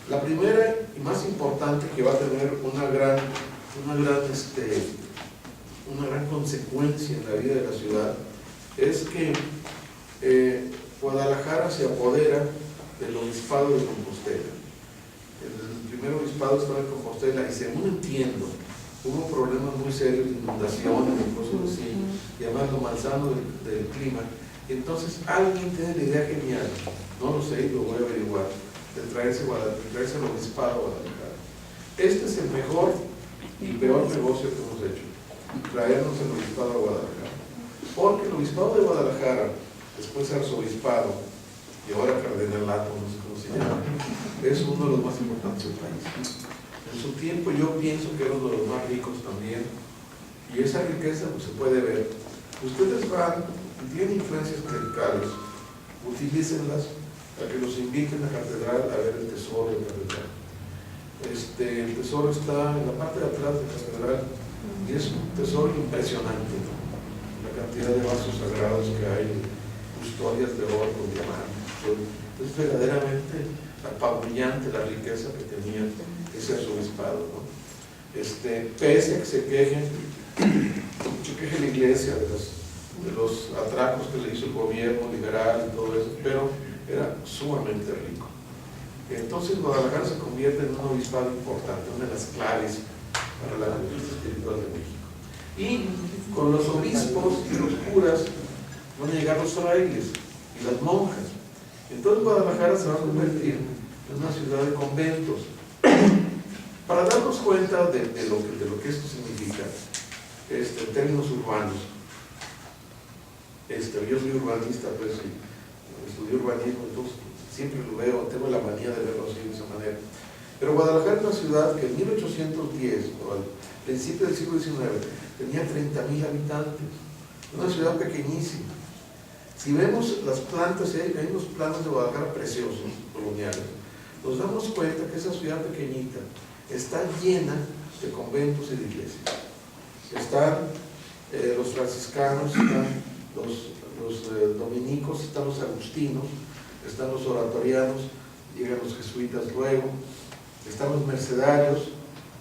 La primera y más importante, que va a tener una gran consecuencia en la vida de la ciudad, es que Guadalajara se apodera del obispado de Compostela. El primer obispado estaba en Compostela y, según entiendo, hubo problemas muy serios de inundaciones y cosas así, y además lo malsano del clima. Y entonces alguien tiene la idea genial, no lo sé, lo voy a averiguar, de traerse el obispado a Guadalajara. Este es el mejor y peor negocio que hemos hecho, traernos el obispado a Guadalajara. Porque el obispado de Guadalajara, después arzobispado, y ahora cardenalato, no sé cómo se llama, es uno de los más importantes del país. En su tiempo yo pienso que era uno de los más ricos también, y esa riqueza pues se puede ver. Ustedes van, tienen influencias clericales, utilícenlas para que los inviten a la catedral a ver el tesoro de la catedral. El tesoro está en la parte de atrás de la catedral y es un tesoro impresionante, ¿no? La cantidad de vasos sagrados que hay, custodias de oro con diamantes. Es verdaderamente apabullante la riqueza que tenía ese arzobispado, ¿no? Pese a que se queje la iglesia de los atracos que le hizo el gobierno liberal y todo eso, pero era sumamente rico. Entonces Guadalajara se convierte en un obispado importante, una de las claves para la conquista espiritual de México. Y con los obispos y los curas van a llegar los frailes y las monjas. Entonces Guadalajara se va a convertir en una ciudad de conventos. Para darnos cuenta de lo que esto significa, en términos urbanos, yo soy urbanista, pues, y estudié urbanismo, entonces siempre lo veo, tengo la manía de verlo así, de esa manera. Pero Guadalajara es una ciudad que en 1810, o al principio del siglo XIX, tenía 30,000 habitantes, una ciudad pequeñísima. Si vemos las plantas, hay unos planos de Guadalajara preciosos, coloniales, nos damos cuenta que esa ciudad pequeñita está llena de conventos y de iglesias. Están los franciscanos, están los dominicos, están los agustinos, están los oratorianos, llegan los jesuitas luego, están los mercedarios,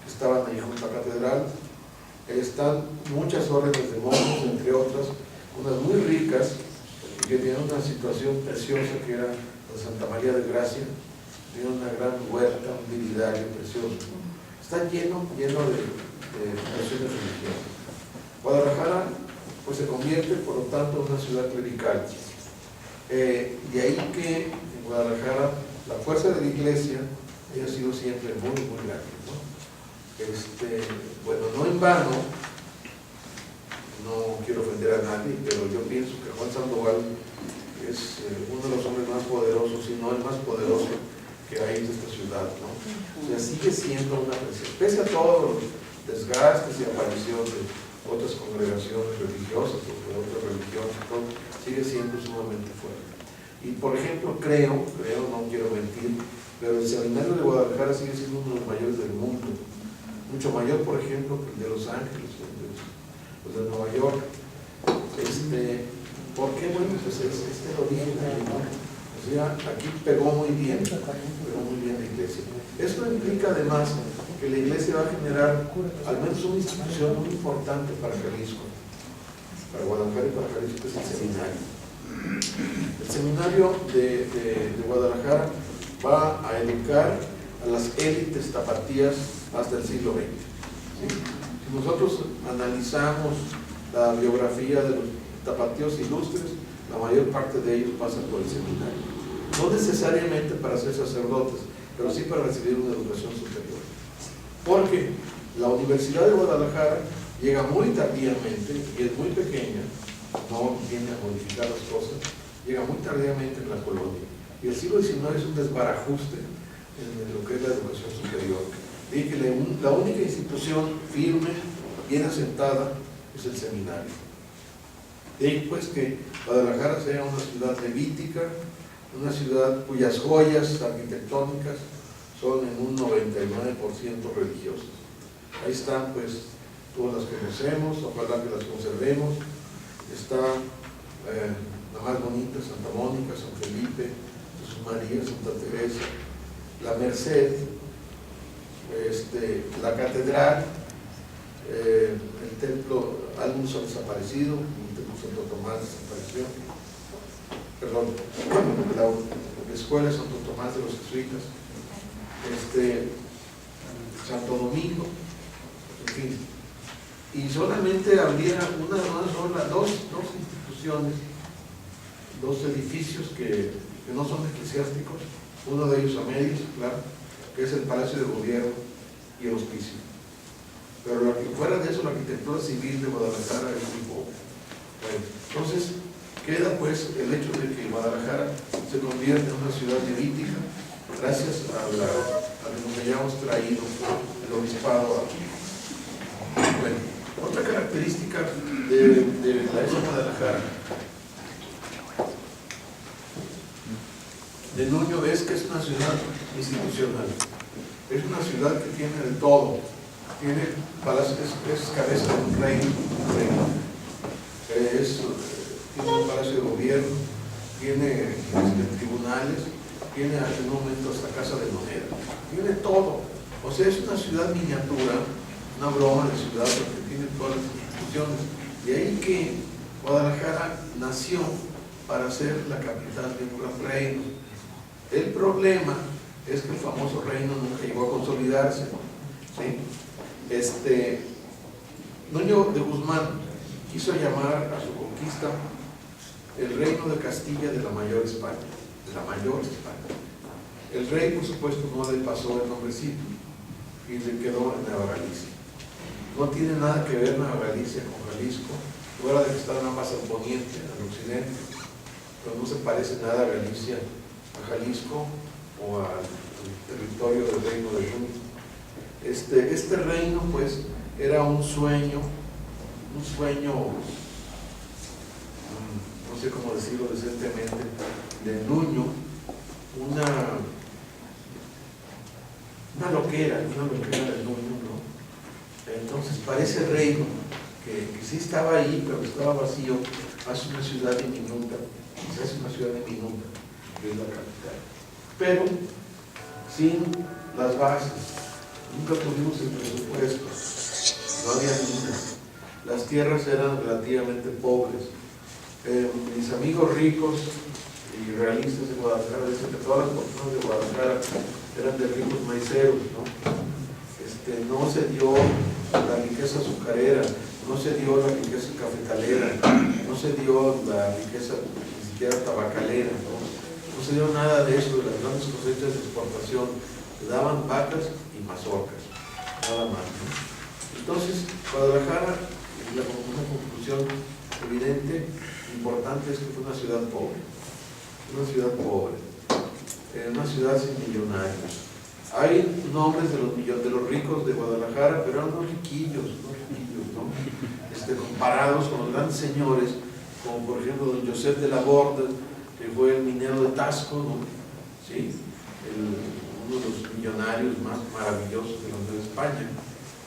que estaban ahí junto a la catedral, están muchas órdenes de monjes, entre otras, unas muy ricas, que tienen una situación preciosa, que era la Santa María de Gracia, tiene una gran huerta, un viridario precioso. Está lleno de expresiones religiosas. Guadalajara pues se convierte, por lo tanto, en una ciudad clerical. De ahí que en Guadalajara la fuerza de la iglesia haya sido siempre muy, muy grande, ¿no? Bueno, no en vano, no quiero ofender a nadie, pero yo pienso que Juan Sandoval es uno de los hombres más poderosos, si no el más poderoso que hay en esta ciudad, ¿no? O sea, sigue siendo una presión, pese a todos los desgastes y apariciones de otras congregaciones religiosas o de otras religiones, todo, sigue siendo sumamente fuerte. Y por ejemplo, creo, no quiero mentir, pero el seminario de Guadalajara sigue siendo uno de los mayores del mundo, mucho mayor, por ejemplo, que el de Los Ángeles, los de Nueva York. ¿Por qué? Bueno, pues es el origen ahí, ¿no? O sea, aquí pegó muy bien la iglesia. Esto implica además que la iglesia va a generar al menos una institución muy importante para Jalisco, para Guadalajara y para Jalisco, que es el seminario. El seminario de Guadalajara va a educar a las élites tapatías hasta el siglo XX. ¿Sí? Si nosotros analizamos la biografía de los tapatíos ilustres, la mayor parte de ellos pasan por el seminario. No necesariamente para ser sacerdotes, pero sí para recibir una educación superior. Porque la Universidad de Guadalajara llega muy tardíamente y es muy pequeña, no viene a modificar las cosas, llega muy tardíamente en la colonia. Y el siglo XIX es un desbarajuste en lo que es la educación superior. Y que la única institución firme, bien asentada, es el seminario. Y pues que Guadalajara sea una ciudad levítica, una ciudad cuyas joyas arquitectónicas son en un 99% religiosas. Ahí están pues todas las conocemos, ojalá que las conservemos. Está la más bonita, Santa Mónica, San Felipe, Jesús María, Santa Teresa, la Merced, la catedral, el templo, algunos han desaparecido, el templo Santo Tomás desapareció, perdón, la escuela Santo Tomás de los Jesuitas, Santo Domingo, en fin. Y solamente habría dos instituciones, dos edificios que no son eclesiásticos, uno de ellos a medios, claro, que es el Palacio de Gobierno y el Hospicio. Pero lo que fuera de eso, la arquitectura civil de Guadalajara es muy poco. Bueno, entonces queda pues el hecho de que Guadalajara se convierte en una ciudad neolítica gracias a lo que hayamos traído el obispado aquí. Bueno, otra característica de la isla de Guadalajara de Nuño es que es una ciudad institucional, es una ciudad que tiene de todo, tiene palacio, es cabeza de un reino, tiene un palacio de gobierno, tiene tribunales, tiene en un momento hasta casa de moneda, tiene todo, o sea, es una ciudad miniatura, una broma de ciudad porque tiene todas las instituciones, de ahí que Guadalajara nació para ser la capital de un gran reino. El problema es que el famoso reino nunca llegó a consolidarse, ¿sí? Nuño de Guzmán quiso llamar a su conquista el reino de Castilla de la Mayor España, El rey, por supuesto, no le pasó el nombrecito y le quedó en Nueva Galicia. No tiene nada que ver Nueva Galicia con Jalisco, fuera de que está nada más al poniente, al occidente, pero no se parece nada a Galicia, a Jalisco o al territorio del reino de Nuño. Este reino pues era un sueño, no sé cómo decirlo decentemente, de Nuño, una loquera de Nuño, ¿no? Entonces parece reino que sí estaba ahí, pero estaba vacío, hace una ciudad diminuta, que es la capital, pero sin las bases. Nunca tuvimos el presupuesto, no había minas, las tierras eran relativamente pobres. Mis amigos ricos y realistas de Guadalajara dicen que todas las personas de Guadalajara eran de ricos maiceros, ¿no? No se dio la riqueza azucarera, no se dio la riqueza cafetalera, no se dio la riqueza ni siquiera tabacalera, ¿no? No se dio nada de eso, de las grandes cosechas de exportación. Se daban vacas y mazorcas, nada más, ¿no? Entonces, Guadalajara, una conclusión evidente, importante, es que fue una ciudad pobre, una ciudad sin millonarios. Hay nombres de los ricos de Guadalajara, pero eran unos riquillos, ¿no? Comparados con los grandes señores, como por ejemplo don Josep de la Borda, que fue el minero de Tasco, ¿no? ¿Sí? Uno de los millonarios más maravillosos de España,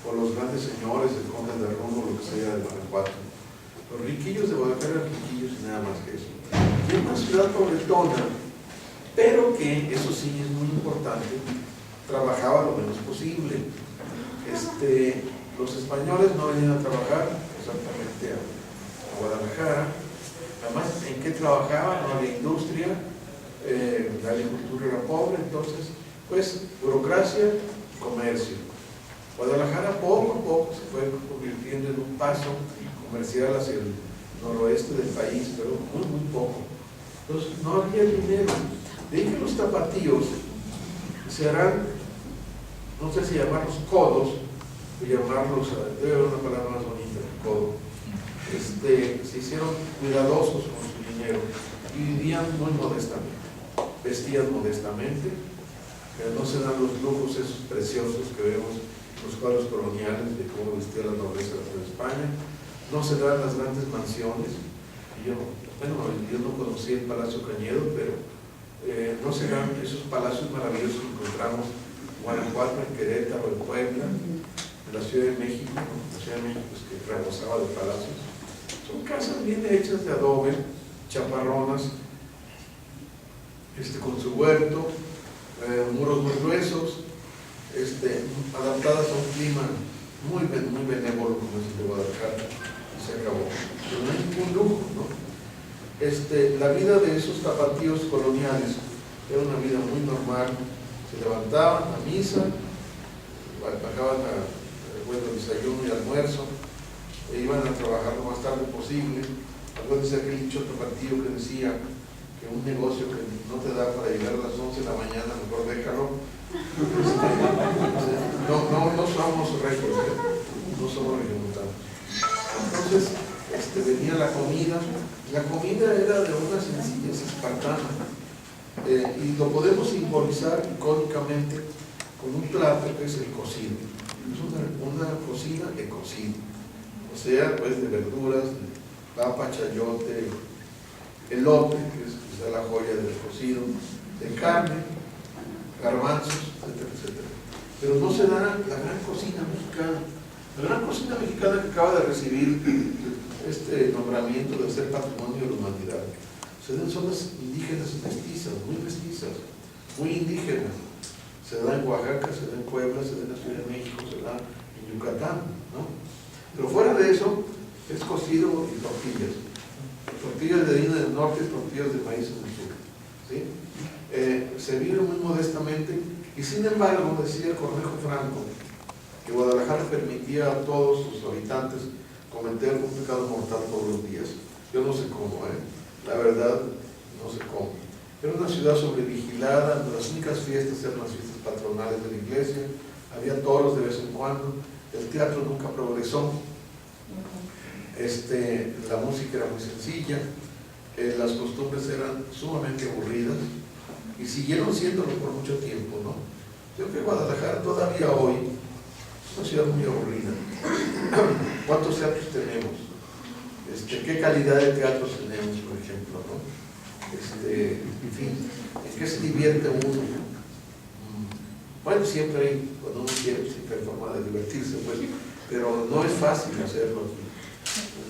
o los grandes señores, el conde de Romo, lo que sea, de Guanajuato. Los riquillos de Guadalajara eran riquillos y nada más que eso. Y una ciudad pobretona, pero que, eso sí es muy importante, trabajaba lo menos posible. Los españoles no venían a trabajar exactamente a Guadalajara. Además, ¿en qué trabajaban? No había industria, la agricultura era pobre, entonces, pues, burocracia, comercio. Guadalajara poco a poco se fue convirtiendo en un paso comercial hacia el noroeste del país, pero muy, muy poco. Entonces, no había dinero. De ahí que los tapatíos se harán, no sé si llamarlos codos, o llamarlos, debe haber una palabra más bonita, codo. Se hicieron cuidadosos con su dinero y vivían muy modestamente, vestían modestamente, pero no se dan los lujos esos preciosos que vemos en los cuadros coloniales de cómo vestía la nobleza de España, no se dan las grandes mansiones. Yo no conocí el Palacio Cañedo, pero no serán esos palacios maravillosos que encontramos en Guanajuato, en Querétaro, en Puebla, en la Ciudad de México, ¿no? La Ciudad de México es que rebosaba de palacios. Son casas bien hechas de adobe, chaparronas, con su huerto, muros muy gruesos, adaptadas a un clima muy benévolo como es el de Guadalajara, y se acabó. Pero no hay ningún lujo, ¿no? La vida de esos tapatíos coloniales era una vida muy normal. Se levantaban a misa, bajaban a desayuno y almuerzo, e iban a trabajar lo más tarde posible. Acuérdense aquel dicho tapatío que decía que un negocio que no te da para llegar a las 11 de la mañana, mejor déjalo. No somos récords, no somos regiomontanos. Entonces, venía la comida era de una sencillez espartana, y lo podemos simbolizar icónicamente con un plato que es el cocido. Es una cocina de cocido, o sea, pues de verduras, de papa, chayote, elote, que es la joya del cocido, de carne, garbanzos, etcétera, etcétera. Pero no se da la gran cocina mexicana. La gran cocina mexicana que acaba de recibir este nombramiento de ser patrimonio de la humanidad se dan zonas indígenas mestizas, muy indígenas. Se da en Oaxaca, se da en Puebla, se da en la Ciudad de México, se da en Yucatán, ¿no? Pero fuera de eso, es cocido y tortillas. Tortillas de harina del norte y tortillas de maíz en el sur, ¿sí? Se vive muy modestamente, y sin embargo, decía Cornejo Franco, que Guadalajara permitía a todos sus habitantes cometer un pecado mortal todos los días. Yo no sé cómo, la verdad, no sé cómo. Era una ciudad sobrevigilada, las únicas fiestas eran las fiestas patronales de la iglesia, había toros de vez en cuando, el teatro nunca progresó, la música era muy sencilla, las costumbres eran sumamente aburridas, y siguieron siéndolo por mucho tiempo, ¿no? Yo creo que Guadalajara todavía hoy es una ciudad muy aburrida. ¿Cuántos teatros tenemos? ¿Qué calidad de teatros tenemos, por ejemplo, ¿no? En fin, ¿en qué se divierte uno? Bueno, siempre hay, cuando uno quiere, siempre hay forma de divertirse, pues, pero no es fácil hacerlo aquí.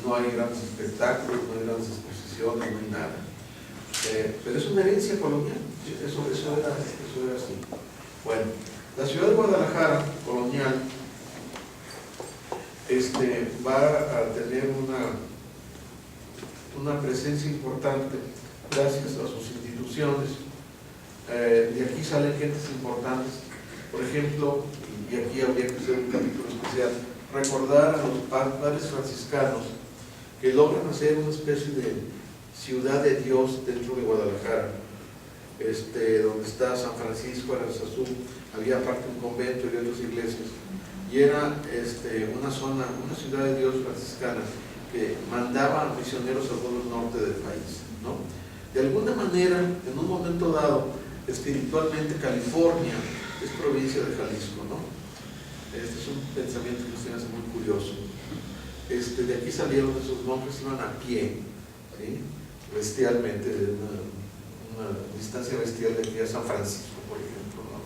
No hay grandes espectáculos, no hay grandes exposiciones, no hay nada. Pero es una herencia colonial, eso era así. Bueno, la ciudad de Guadalajara, colonial, va a tener una presencia importante gracias a sus instituciones. De aquí salen gentes importantes, por ejemplo, y aquí habría que hacer un capítulo especial, recordar a los padres franciscanos que logran hacer una especie de ciudad de Dios dentro de Guadalajara, donde está San Francisco, Aranzazú, había aparte un convento y otras iglesias, y era una zona, una ciudad de Dios franciscana que mandaba misioneros al pueblo norte del país, ¿no? De alguna manera, en un momento dado, espiritualmente California es provincia de Jalisco, ¿no? Este es un pensamiento que se me hace muy curioso. De aquí salieron esos monjes, iban a pie, ¿sí? Bestialmente, de una distancia bestial de aquí a San Francisco, por ejemplo, ¿no?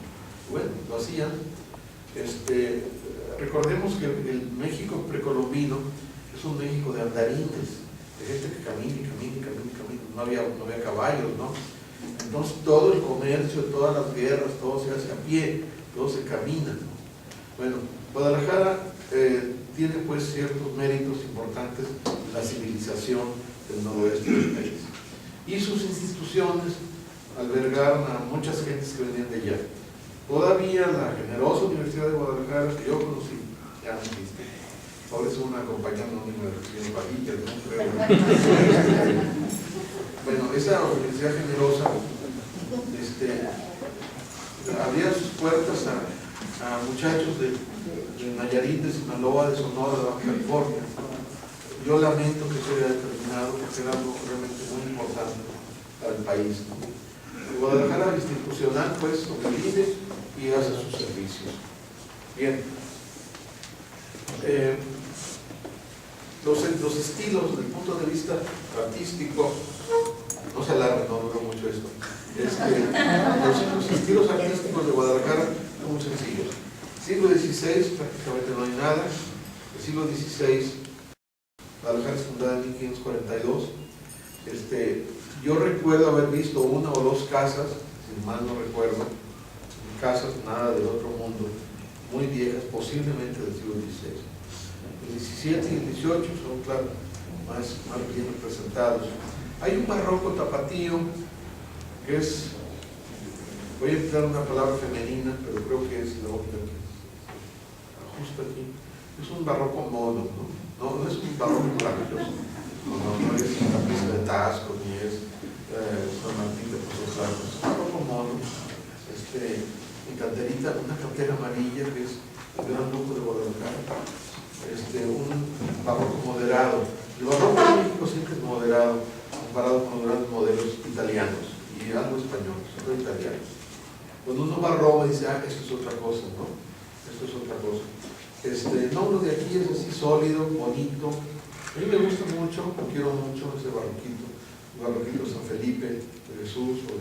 Bueno, lo hacían. Recordemos que el México precolombino es un México de andarines, de gente que camina, no había caballos, ¿no? Entonces todo el comercio, todas las guerras, todo se hace a pie, todo se camina, ¿no? Bueno, Guadalajara tiene pues ciertos méritos importantes en la civilización del noroeste del país. Y sus instituciones albergaron a muchas gentes que venían de allá. Todavía la generosa Universidad de Guadalajara, que yo conocí, ya no existe. Ahora es una compañía anónima de Cristina Padilla, ¿no? Bueno, esa universidad generosa abría sus puertas a muchachos de Nayarit, de Sinaloa, de Sonora, de Baja California. Yo lamento que se haya determinado, porque era algo realmente muy importante para el país, ¿no? Guadalajara institucional pues sobrevive y hace sus servicios. Bien, los estilos desde el punto de vista artístico, no se alarmen, no dura mucho esto. Los estilos artísticos de Guadalajara son muy sencillos. Siglo XVI, prácticamente no hay nada. El siglo XVI, Guadalajara es fundada en 1542. Yo recuerdo haber visto una o dos casas, si mal no recuerdo, casas nada del otro mundo, muy viejas, posiblemente del siglo XVI. El XVII y el XVIII son, claro, más bien representados. Hay un barroco tapatío que es, voy a emplear una palabra femenina, pero creo que es la única que ajusta aquí. Es un barroco mono, ¿no? No es un barroco maravilloso. No es una pista de Tasco, ni es San Martín de Pozos Largos. Es un barroco mono. En canterita, una cantera amarilla que es el gran lujo de Guadalajara. Un barroco moderado. El barroco en México siempre es moderado, comparado con los grandes modelos italianos y algo españoles, no italianos. Cuando uno va a Roma dice, esto es otra cosa, ¿no? Esto es otra cosa. No, lo de aquí es así sólido, bonito. A mí me gusta mucho, lo quiero mucho, ese barroquito. El barroquito de San Felipe, de Jesús o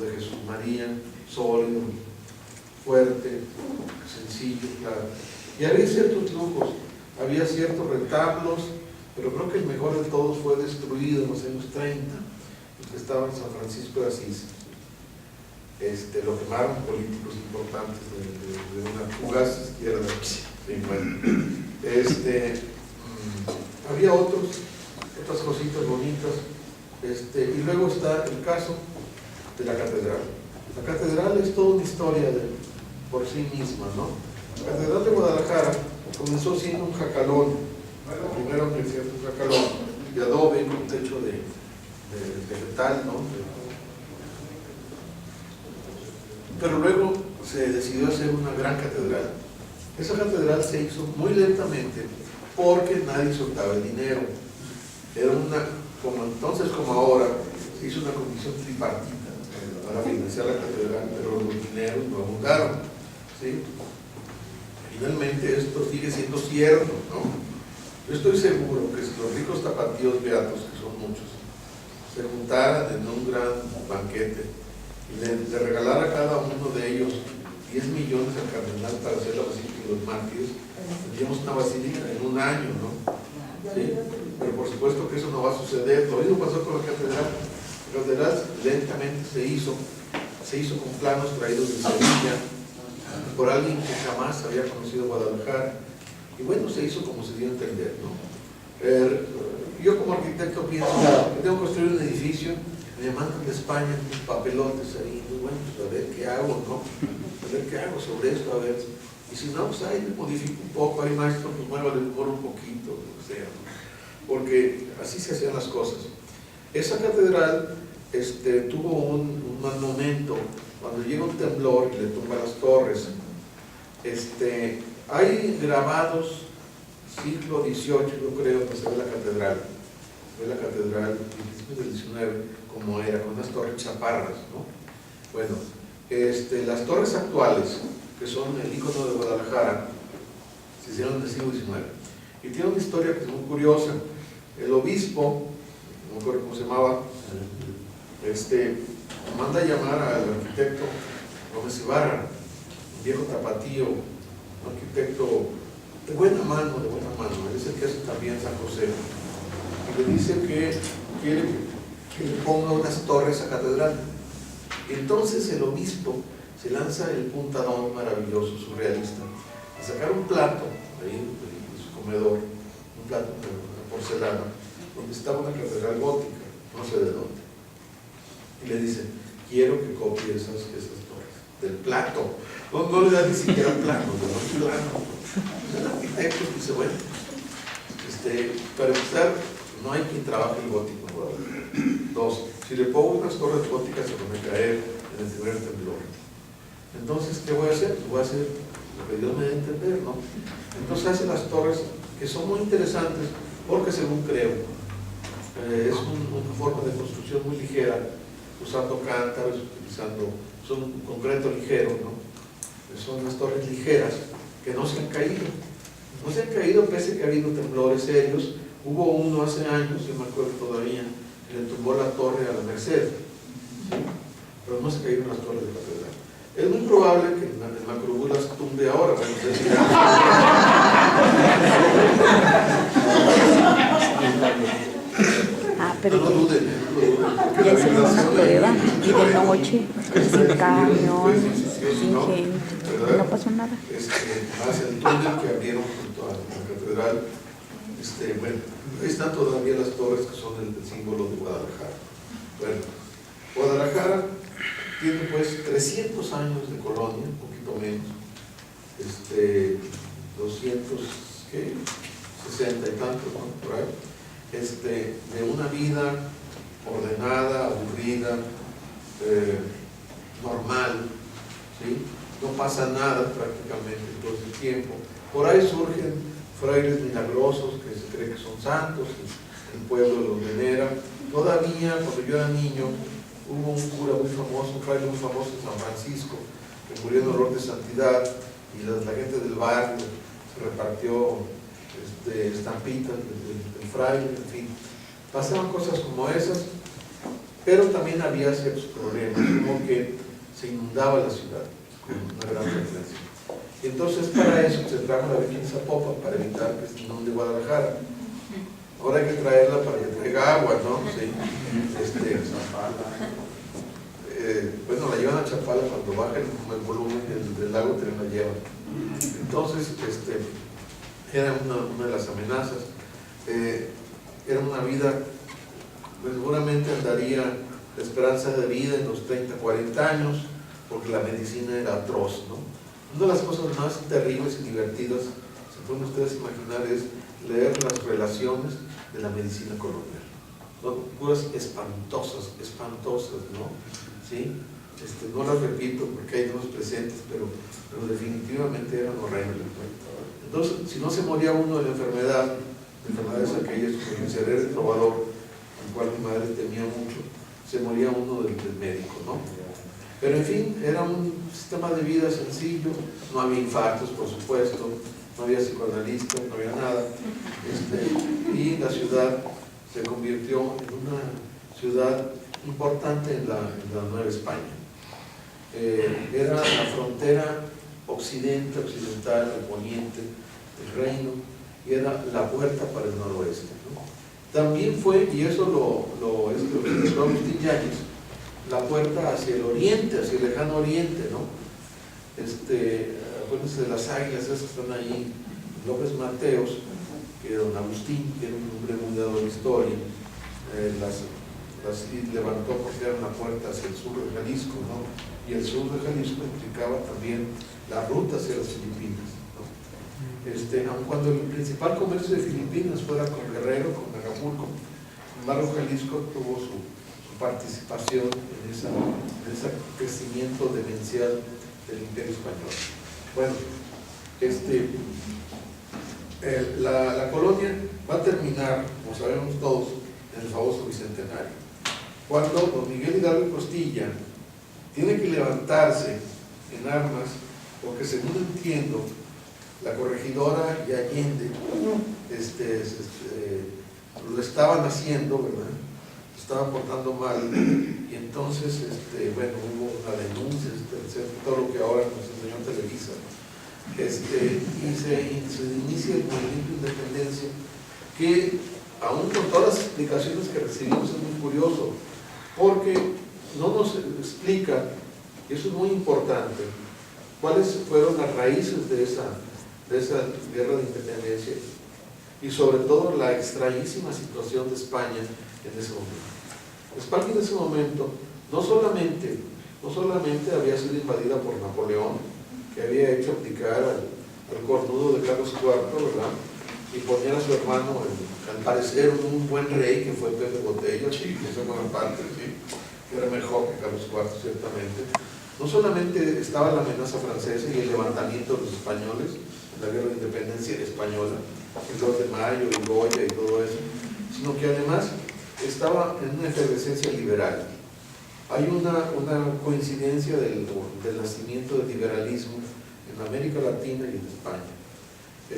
de Jesús María, sólido, fuerte, sencillo, claro. Y había ciertos lujos, había ciertos retablos, pero creo que el mejor de todos fue destruido en los años 30, el que estaba en San Francisco de Asís. Lo quemaron políticos importantes de una fugaz izquierda. Había otras cositas bonitas. Y luego está el caso de la catedral. La catedral es toda una historia por sí misma, ¿no? La catedral de Guadalajara comenzó siendo un jacalón, la primera universidad fue un jacalón de adobe con un techo de vegetal, ¿no? Pero luego se decidió hacer una gran catedral. Esa catedral se hizo muy lentamente porque nadie soltaba el dinero. Era como entonces como ahora, se hizo una comisión tripartita para financiar la catedral, pero los dineros no abundaron, ¿sí? Finalmente esto sigue siendo cierto, ¿no? Yo estoy seguro que si los ricos tapatíos beatos, que son muchos, se juntaran en un gran banquete y le regalara a cada uno de ellos 10 millones al cardenal para hacer la Basílica de los Mártires, tendríamos una basílica en un año, ¿no? ¿Sí? Pero por supuesto que eso no va a suceder. Lo mismo pasó con la catedral. La catedral lentamente se hizo con planos traídos de Sevilla por alguien que jamás había conocido Guadalajara, y bueno, se hizo como se dio a entender, ¿no? Yo como arquitecto pienso que tengo que construir un edificio, me mandan de España mis papelotes ahí, y bueno, pues a ver qué hago, ¿no? A ver qué hago sobre esto, a ver, y si no, pues ahí me modifico un poco, ahí maestro, pues muevo el humor un poquito, o sea, porque así se hacían las cosas. Esa catedral tuvo un mal momento, cuando llega un temblor y le tumba las torres. Hay grabados siglo XVIII, yo creo, que se ve la catedral. Se ve la catedral del XIX, como era, con unas torres chaparras, ¿no? Bueno, las torres actuales, que son el ícono de Guadalajara, se hicieron en el siglo XIX. Y tiene una historia que es muy curiosa. El obispo, no me acuerdo cómo se llamaba, manda a llamar al arquitecto Gómez Ibarra, un viejo tapatío, un arquitecto de buena mano, es el que hace también San José, y le dice que quiere que le ponga unas torres a catedral. Y entonces el obispo se lanza el puntadón maravilloso, surrealista, a sacar un plato ahí de su comedor, un plato de porcelana, donde estaba una catedral gótica, no sé de dónde. Y le dice, quiero que copie esas torres, del plato. No le da ni siquiera plano, le da un plano. El arquitecto dice, bueno, para empezar, no hay quien trabaje el gótico. Dos, si le pongo unas torres góticas se van a caer en el primer temblor. Entonces, ¿qué voy a hacer? Pues voy a hacer lo que Dios me dé a entender, ¿no? Entonces hace las torres que son muy interesantes porque, según creo, es una forma de construcción muy ligera, usando cántaros, son un concreto ligero, ¿no? Son unas torres ligeras que no se han caído. No se han caído pese a que ha habido temblores serios. Hubo uno hace años, yo me acuerdo todavía, que le tumbó la torre a la Merced, ¿sí? pero no se cayeron las torres de la catedral. Es muy probable que en Macrobús las tumbe ahora, bueno, no sé si pero no duden, no duden, porque ya la se vibración prueba ahí, y de noche, sin camión, sin ¿no? gente, ¿Verdad? no pasó nada. Hacia el túnel que abrieron junto a la catedral, bueno, ahí están todavía las torres que son el símbolo de Guadalajara. Bueno, Guadalajara tiene pues 300 años de colonia, un poquito menos, 260 y tantos, ¿no? Por ahí. De una vida ordenada, aburrida, normal, ¿sí? No pasa nada prácticamente todo ese tiempo. Por ahí surgen frailes milagrosos que se cree que son santos, y el pueblo los venera. Todavía, cuando yo era niño, hubo un cura muy famoso, un fraile muy famoso en San Francisco, que murió en olor de santidad, y la gente del barrio se repartió estampitas del fraile, en fin. Pasaban cosas como esas, pero también había ciertos problemas, como que se inundaba la ciudad con una gran frecuencia. Y entonces para eso se trajo la Virgen de Zapopan, para evitar que se inunde Guadalajara. Ahora hay que traerla para que traiga agua, ¿no? Sí. Bueno, la llevan a Chapala cuando baja el volumen del lago, también la llevan. Entonces, era una de las amenazas. Era una vida, pues seguramente andaría la esperanza de vida en los 30, 40 años, porque la medicina era atroz, ¿no? Una de las cosas más terribles y divertidas, se pueden ustedes imaginar, es leer las relaciones de la medicina colonial. Son curas espantosas, ¿no? ¿Sí? No las repito porque hay dos presentes, pero definitivamente eran horribles. Entonces, si no se moría uno de la enfermedad, enfermedades aquellas como el cerebro trovador, al cual mi madre temía mucho, se moría uno del médico, ¿no? Pero en fin, era un sistema de vida sencillo, no había infartos, por supuesto, no había psicoanalistas, no había nada, y la ciudad se convirtió en una ciudad importante en la Nueva España. Era la frontera occidental, el poniente, el reino, y era la puerta para el noroeste, ¿no? También fue, y eso lo Agustín Yáñez, la puerta hacia el oriente, hacia el lejano oriente, ¿no? Acuérdense de las águilas esas que están ahí, López Mateos, que don Agustín, que era un hombre muy dado a la historia, las levantó porque era una puerta hacia el sur de Jalisco, ¿no? Y el sur de Jalisco implicaba también la ruta hacia las Filipinas, ¿no? Aun cuando el principal comercio de Filipinas fuera con Guerrero, con Acapulco, sin embargo Jalisco tuvo su participación en ese crecimiento demencial del Imperio Español. Bueno, la colonia va a terminar, como sabemos todos, en el famoso Bicentenario, cuando don Miguel Hidalgo y Costilla tiene que levantarse en armas, porque según entiendo, la corregidora y Allende lo estaban haciendo, ¿verdad? Estaban portando mal, y entonces, bueno, hubo una denuncia, todo lo que ahora nos enseñó Televisa, y se inicia el movimiento de independencia, que aún con todas las explicaciones que recibimos es muy curioso, porque no nos explica, y eso es muy importante, cuáles fueron las raíces de esa guerra de independencia, y sobre todo la extrañísima situación de España en ese momento. España en ese momento no solamente había sido invadida por Napoleón, que había hecho abdicar al cornudo de Carlos IV, ¿verdad? Y poner a su hermano, al parecer, un buen rey, que fue Pepe Botello, sí, que es buena parte, sí, que era mejor que Carlos IV, ciertamente. No solamente estaba la amenaza francesa y el levantamiento de los españoles, la guerra de independencia española, el 2 de mayo, y Goya y todo eso, sino que además estaba en una efervescencia liberal. Hay una coincidencia del nacimiento del liberalismo en América Latina y en España. Y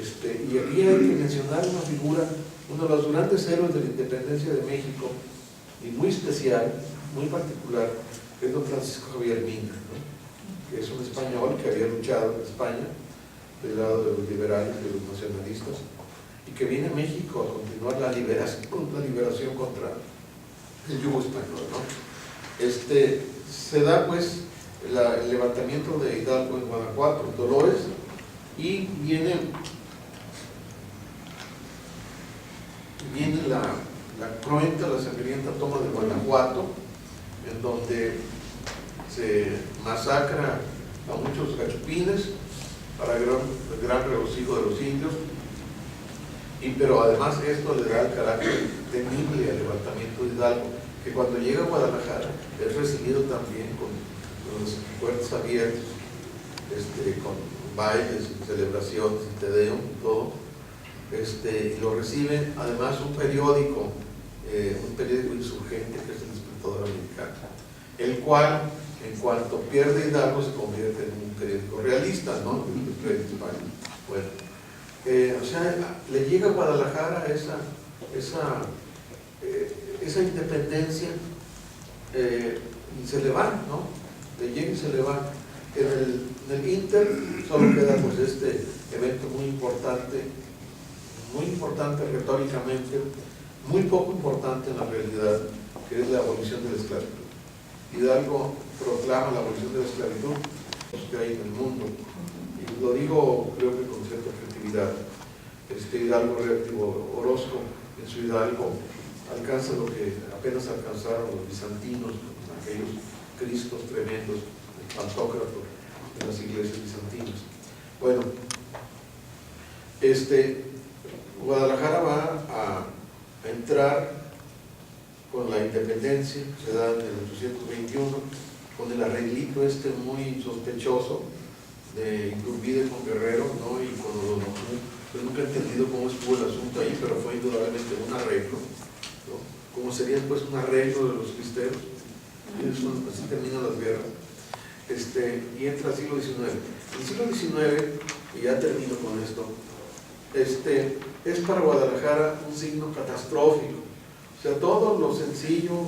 aquí hay que mencionar una figura, uno de los grandes héroes de la independencia de México, y muy especial, muy particular, es don Francisco Javier Mina, ¿no? Que es un español que había luchado en España del lado de los liberales y de los nacionalistas, y que viene a México a continuar la liberación contra el yugo español, ¿no? Se da pues el levantamiento de Hidalgo en Guanajuato, en Dolores, y viene la cruenta, la sangrienta toma de Guanajuato, en donde se masacra a muchos gachupines para el gran regocijo de los indios, pero además esto le da el carácter temible al levantamiento de Hidalgo, que cuando llega a Guadalajara es recibido también con los puertos abiertos, con bailes, celebraciones, te deum, todo, y lo recibe además un periódico insurgente, que es el Espectador Americano, el cual, en cuanto pierde Hidalgo, se convierte en un periódico realista, ¿no? El España. Bueno, o sea, le llega a Guadalajara esa independencia, y se le va, ¿no? Le llega y se le va. En el Inter solo queda pues este evento muy importante retóricamente, muy poco importante en la realidad, que es la abolición de la esclavitud. Hidalgo proclama la abolición de la esclavitud que hay en el mundo, y lo digo creo que con cierta objetividad. Hidalgo Orozco, en su Hidalgo, alcanza lo que apenas alcanzaron los bizantinos, aquellos cristos tremendos, el Pantócrator de las iglesias bizantinas. Bueno, Guadalajara va a entrar con la independencia, se da en el 821, con el arreglito muy sospechoso de Iturbide con Guerrero, ¿no? Y con los, yo nunca he entendido cómo estuvo el asunto ahí, pero fue indudablemente un arreglo, ¿no? Como sería pues un arreglo de los cristeros, y así terminan las guerras. Y entra el siglo XIX. El siglo XIX, y ya termino con esto, es para Guadalajara un signo catastrófico. O sea, todo lo sencillo,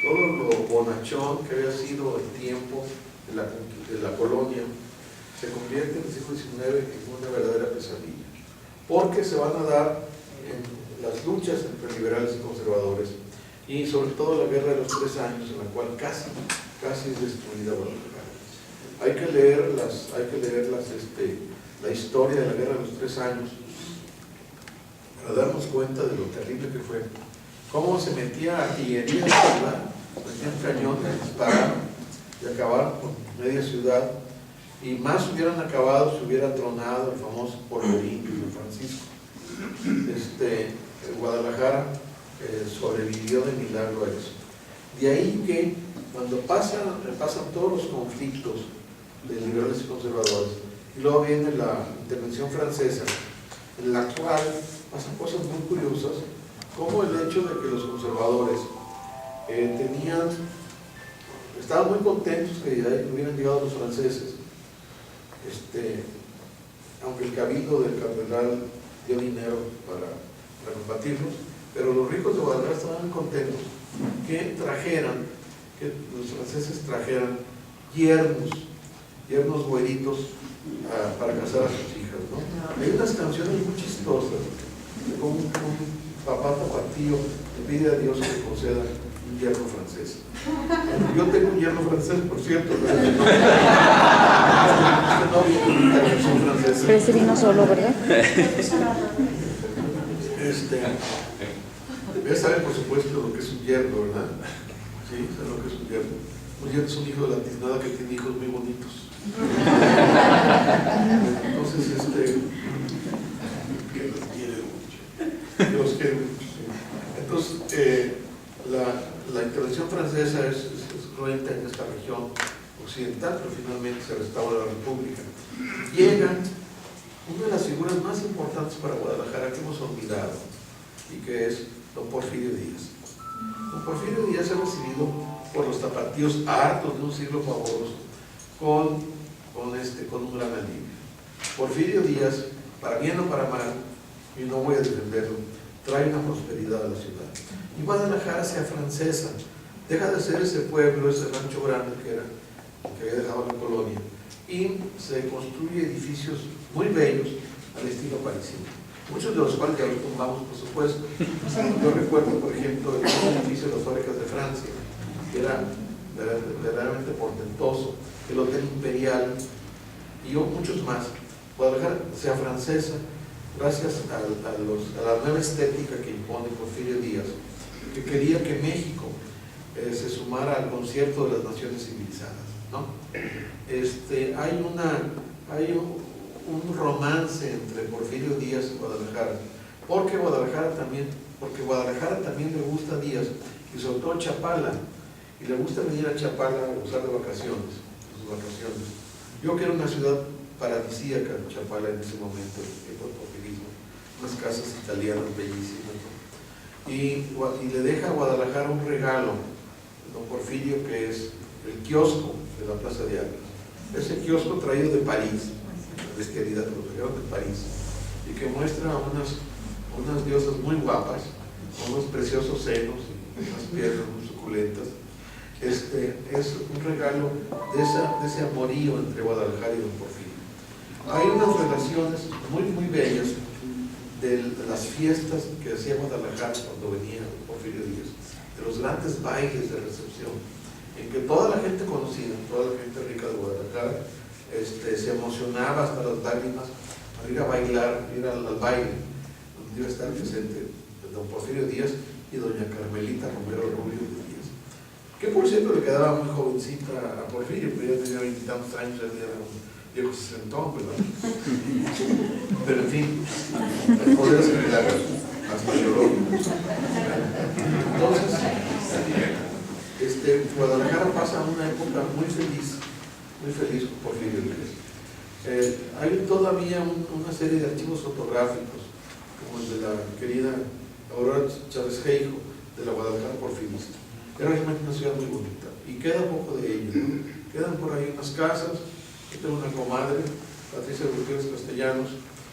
todo lo bonachón que había sido el tiempo de la colonia, se convierte en el siglo XIX en una verdadera pesadilla. Porque se van a dar en las luchas entre liberales y conservadores, y sobre todo la guerra de los 3 años, en la cual casi es destruida Guadalajara. Hay que leer la historia de la guerra de los 3 años para darnos cuenta de lo terrible que fue. Cómo se metía artillería en la ciudad, metían cañones, disparaban y acabaron con media ciudad, y más hubieran acabado si hubiera tronado el famoso polvorín de San Francisco. Guadalajara sobrevivió de milagro a eso. De ahí que cuando pasan todos los conflictos de liberales y conservadores, y luego viene la intervención francesa, en la cual pasan cosas muy curiosas, como el hecho de que los conservadores estaban muy contentos que hubieran llegado los franceses, aunque el cabildo del cardenal dio dinero para combatirlos, pero los ricos de Guadalajara estaban contentos que los franceses trajeran yernos güeritos para casar a sus hijas, ¿no? Hay unas canciones muy chistosas de cómo un papá tapatío le pide a Dios que le conceda un yerno francés. Yo tengo un yerno francés, por cierto, Pero ese vino solo, ¿verdad? Ya saben, por supuesto, lo que es un yerno, ¿verdad? Sí, saben lo que es un yerno. Un yerno es un hijo de la tiznada que tiene hijos muy bonitos. Entonces, que los quiere mucho. Los quiere mucho. Entonces, la intervención francesa es cruenta en esta región occidental, pero finalmente se restaura la República. Llega una de las figuras más importantes para Guadalajara que hemos olvidado, y que es don Porfirio Díaz. Don Porfirio Díaz es recibido por los tapatíos hartos de un siglo fabuloso con un gran alivio. Porfirio Díaz, para bien o para mal, y no voy a defenderlo, trae una prosperidad a la ciudad. Y Guadalajara se afrancesa. deja de ser ese pueblo, ese rancho grande que había dejado la colonia, y se construye edificios muy bellos al estilo parisino, muchos de los cuales ya los tumbamos, por supuesto. Yo recuerdo, por ejemplo, el edificio de las fábricas de Francia, que era verdaderamente portentoso, el Hotel Imperial y muchos más. Guadalajara sea francesa gracias a la nueva estética que impone Porfirio Díaz, que quería que México se sumara al concierto de las naciones civilizadas, ¿no? Hay un romance entre Porfirio Díaz y Guadalajara, porque Guadalajara también le gusta a Díaz, y sobre todo Chapala, y le gusta venir a Chapala a gozar de vacaciones, sus vacaciones. Yo que era una ciudad paradisíaca, Chapala en ese momento, por porfirismo, unas casas italianas bellísimas, ¿no? Y le deja a Guadalajara un regalo, don Porfirio, que es el kiosco de la Plaza de Armas. Ese kiosco traído de París, la bestialidad, lo trajeron de París, y que muestra unas diosas muy guapas, con unos preciosos senos y unas piernas muy suculentas. Es un regalo de ese amorío entre Guadalajara y don Porfirio. Hay unas relaciones muy, muy bellas de las fiestas que hacía Guadalajara cuando venía Porfirio Díaz, de los grandes bailes de recepción, en que toda la gente conocida, toda la gente rica de Guadalajara, se emocionaba hasta las lágrimas para ir a bailar, ir al baile, donde iba a estar presente don Porfirio Díaz y doña Carmelita Romero Rubio Díaz, que por cierto le quedaba muy jovencita a Porfirio, pero ya tenía 20 y tantos años, ya era un viejo sesentón, ¿verdad? Pero en fin, el poder es hasta lloró. Entonces, Guadalajara pasa una época muy feliz con Porfirio Díaz. Hay todavía una serie de archivos fotográficos, como el de la querida Aurora Chávez Heijo, de la Guadalajara porfirista. Era realmente una ciudad muy bonita, y queda poco de ello, ¿no? Quedan por ahí unas casas. Yo tengo una comadre, Patricia Gutiérrez Castellanos,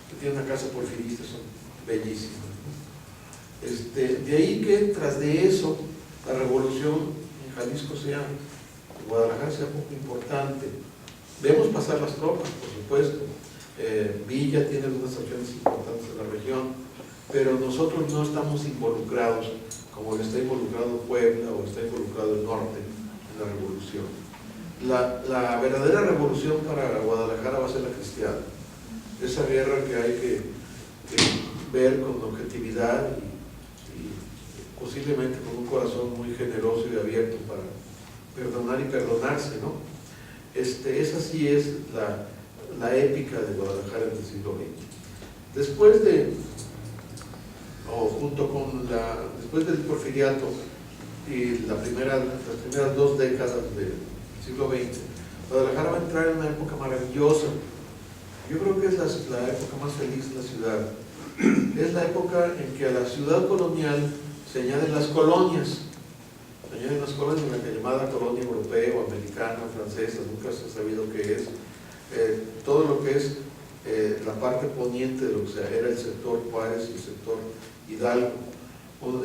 que tiene una casa porfirista, son bellísimas, ¿no? De ahí que tras de eso, la revolución en Jalisco Guadalajara sea poco importante. Vemos pasar las tropas, por supuesto. Villa tiene algunas acciones importantes en la región, pero nosotros no estamos involucrados como está involucrado Puebla o está involucrado el norte en la revolución. La verdadera revolución para Guadalajara va a ser la cristiana. Esa guerra que hay que ver con objetividad y posiblemente con un corazón muy generoso y abierto para perdonar y perdonarse, ¿no? Esa sí es la épica de Guadalajara del siglo XX. Después del porfiriato y las primeras 2 décadas del siglo XX, Guadalajara va a entrar en una época maravillosa. Yo creo que es la época más feliz de la ciudad. Es la época en que a la ciudad colonial se añaden las colonias. Se añaden las colonias, la llamada colonia europea o americana, francesa, nunca se ha sabido qué es. Todo lo que es la parte poniente de lo que era el sector Juárez y el sector Hidalgo.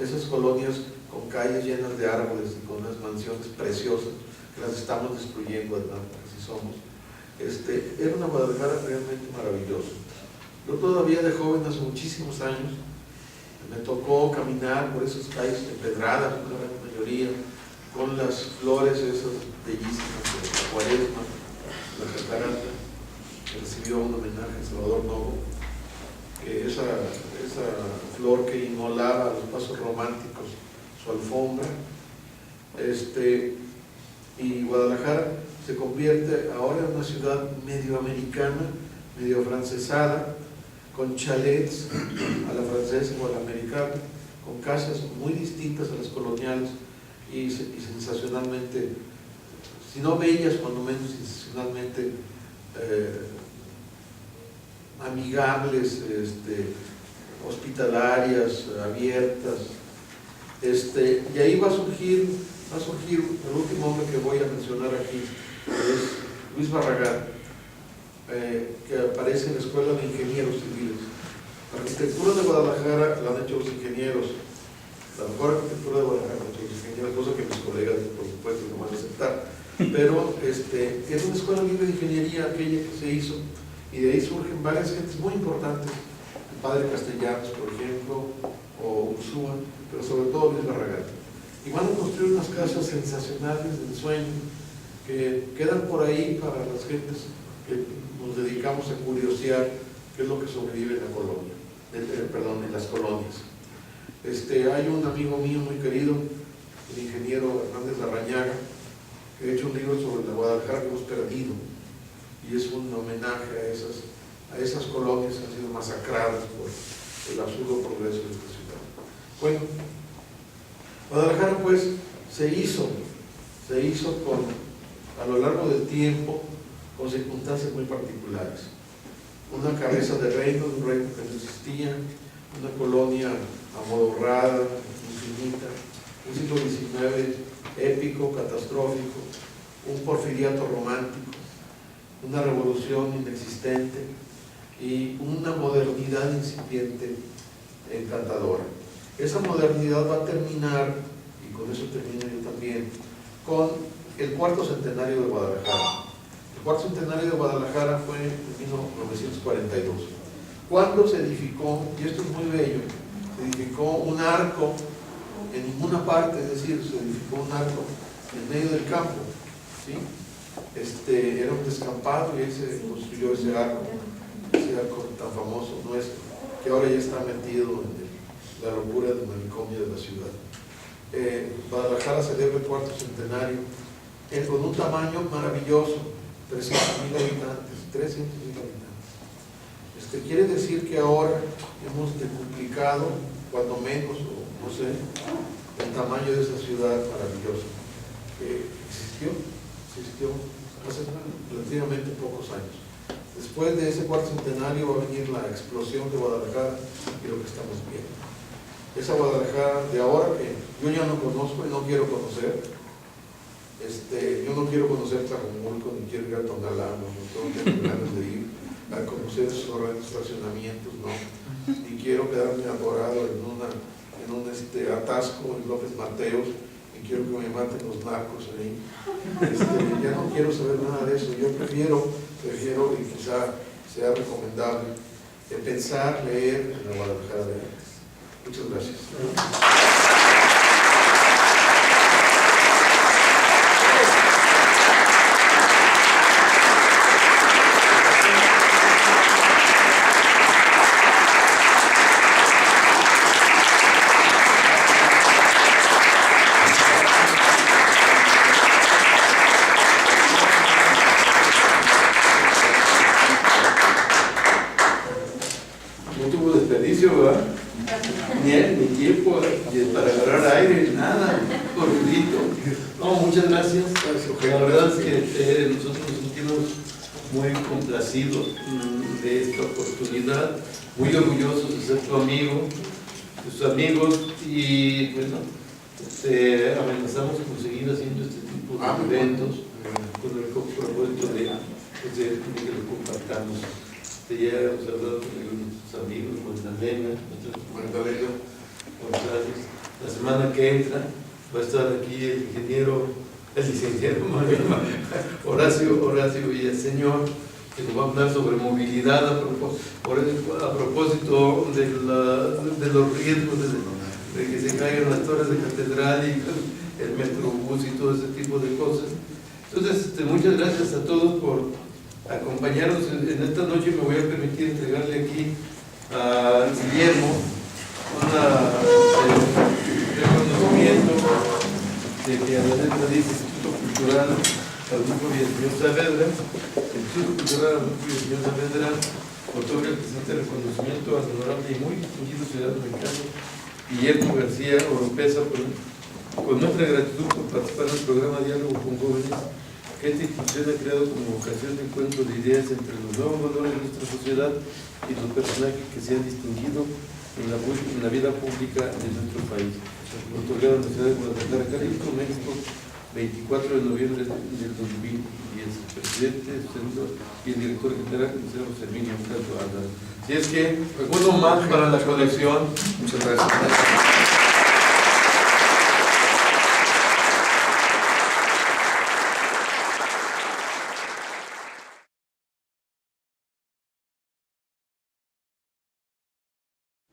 Esas colonias con calles llenas de árboles y con unas mansiones preciosas que las estamos destruyendo, ¿verdad? Así somos. Era una Guadalajara realmente maravillosa. Yo todavía de joven, hace muchísimos años, me tocó caminar por esas calles empedradas, una gran mayoría, con las flores esas bellísimas de la Cuaresma, la catarata, que recibió un homenaje a Salvador Novo, esa flor que inmolaba a los pasos románticos su alfombra. Y Guadalajara se convierte ahora en una ciudad medio americana, medio francesada, con chalets a la francesa o a la americana, con casas muy distintas a las coloniales y sensacionalmente, si no bellas, cuando menos sensacionalmente amigables, hospitalarias, abiertas. Y ahí va a surgir el último hombre que voy a mencionar aquí, que es Luis Barragán, que aparece en la Escuela de Ingenieros Civiles. La arquitectura de Guadalajara la han hecho los ingenieros la mejor arquitectura de Guadalajara, nuestros ingenieros, cosa que mis colegas, por supuesto, no van a aceptar. Pero es una escuela libre de ingeniería aquella que se hizo, y de ahí surgen varias gentes muy importantes, el padre Castellanos, por ejemplo, o Ursúa, pero sobre todo Luis Barragán. Y van a construir unas casas sensacionales del sueño que quedan por ahí para las gentes que nos dedicamos a curiosear qué es lo que sobrevive en la colonia, en las colonias. Hay un amigo mío muy querido, el ingeniero Hernández Larrañaga, que ha hecho un libro sobre la Guadalajara que hemos perdido, y es un homenaje a esas colonias que han sido masacradas por el absurdo progreso de esta ciudad. Bueno, Guadalajara pues se hizo a lo largo del tiempo con circunstancias muy particulares. Una cabeza de reino, un reino que no existía, una colonia amodorrada, infinita, un siglo XIX épico, catastrófico, un porfiriato romántico, una revolución inexistente y una modernidad incipiente encantadora. Esa modernidad va a terminar, y con eso termino yo también, con el cuarto centenario de Guadalajara. El cuarto centenario de Guadalajara fue en 1942, cuando se edificó, y esto es muy bello, se edificó un arco en ninguna parte, es decir, se edificó un arco en medio del campo, ¿sí? Era un descampado y ahí se construyó ese arco tan famoso nuestro, que ahora ya está metido en la locura del manicomio de la ciudad. Guadalajara celebra el cuarto centenario con un tamaño maravilloso, 300,000 habitantes, 300,000 habitantes. Quiere decir que ahora hemos decuplicado, cuando menos, o no sé, el tamaño de esa ciudad maravillosa, que existió hace relativamente pocos años. Después de ese cuarto centenario va a venir la explosión de Guadalajara y lo que estamos viendo. Esa Guadalajara de ahora que yo ya no conozco y no quiero conocer. Yo no quiero conocer Tlajomulco, ni quiero ir a Tonalá, no tengo ganas de ir a conocer esos horrendos estacionamientos, no. Ni quiero quedarme atorado en un atasco en López Mateos, y quiero que me maten los narcos ahí. Ya no quiero saber nada de eso. Yo prefiero, y quizá sea recomendable, pensar, leer en la Guadalajara de antes. Muchas gracias. No tuvo desperdicio, ¿verdad? Ni tiempo para agarrar aire, nada, corridito. No, muchas gracias. La verdad es que nosotros nos sentimos muy complacidos de esta oportunidad, muy orgullosos de ser tu amigo, tus amigos, y bueno, amenazamos con seguir haciendo este tipo de eventos con el propósito de que lo compartamos. Ya hemos hablado con nuestros amigos, Magdalena González. La semana que entra va a estar aquí el licenciado Horacio Villaseñor, que nos va a hablar sobre movilidad a propósito de los riesgos de que se caigan las torres de catedral y el metrobús y todo ese tipo de cosas. Entonces, muchas gracias a todos por acompañarnos en esta noche. Me voy a permitir entregarle aquí a Guillermo un reconocimiento de que a la letra dice Instituto Cultural Adolfo Villaseñor Saavedra. El Instituto Cultural Adolfo Villaseñor Saavedra otorga el presente reconocimiento al honorable y muy distinguido ciudadano mexicano Guillermo García Oropesa con nuestra gratitud por participar en el programa Diálogo con Jóvenes, que esta institución ha creado como ocasión de encuentro de ideas entre los nuevos valores de nuestra sociedad y los personajes que se han distinguido en la vida pública de nuestro país. Otorgado en la ciudad de Guadalajara, Jalisco, México, 24 de noviembre del 2010. El presidente y el director general, el señor José Emilio Caso Álvarez. Si es que, uno más para la colección. Muchas gracias.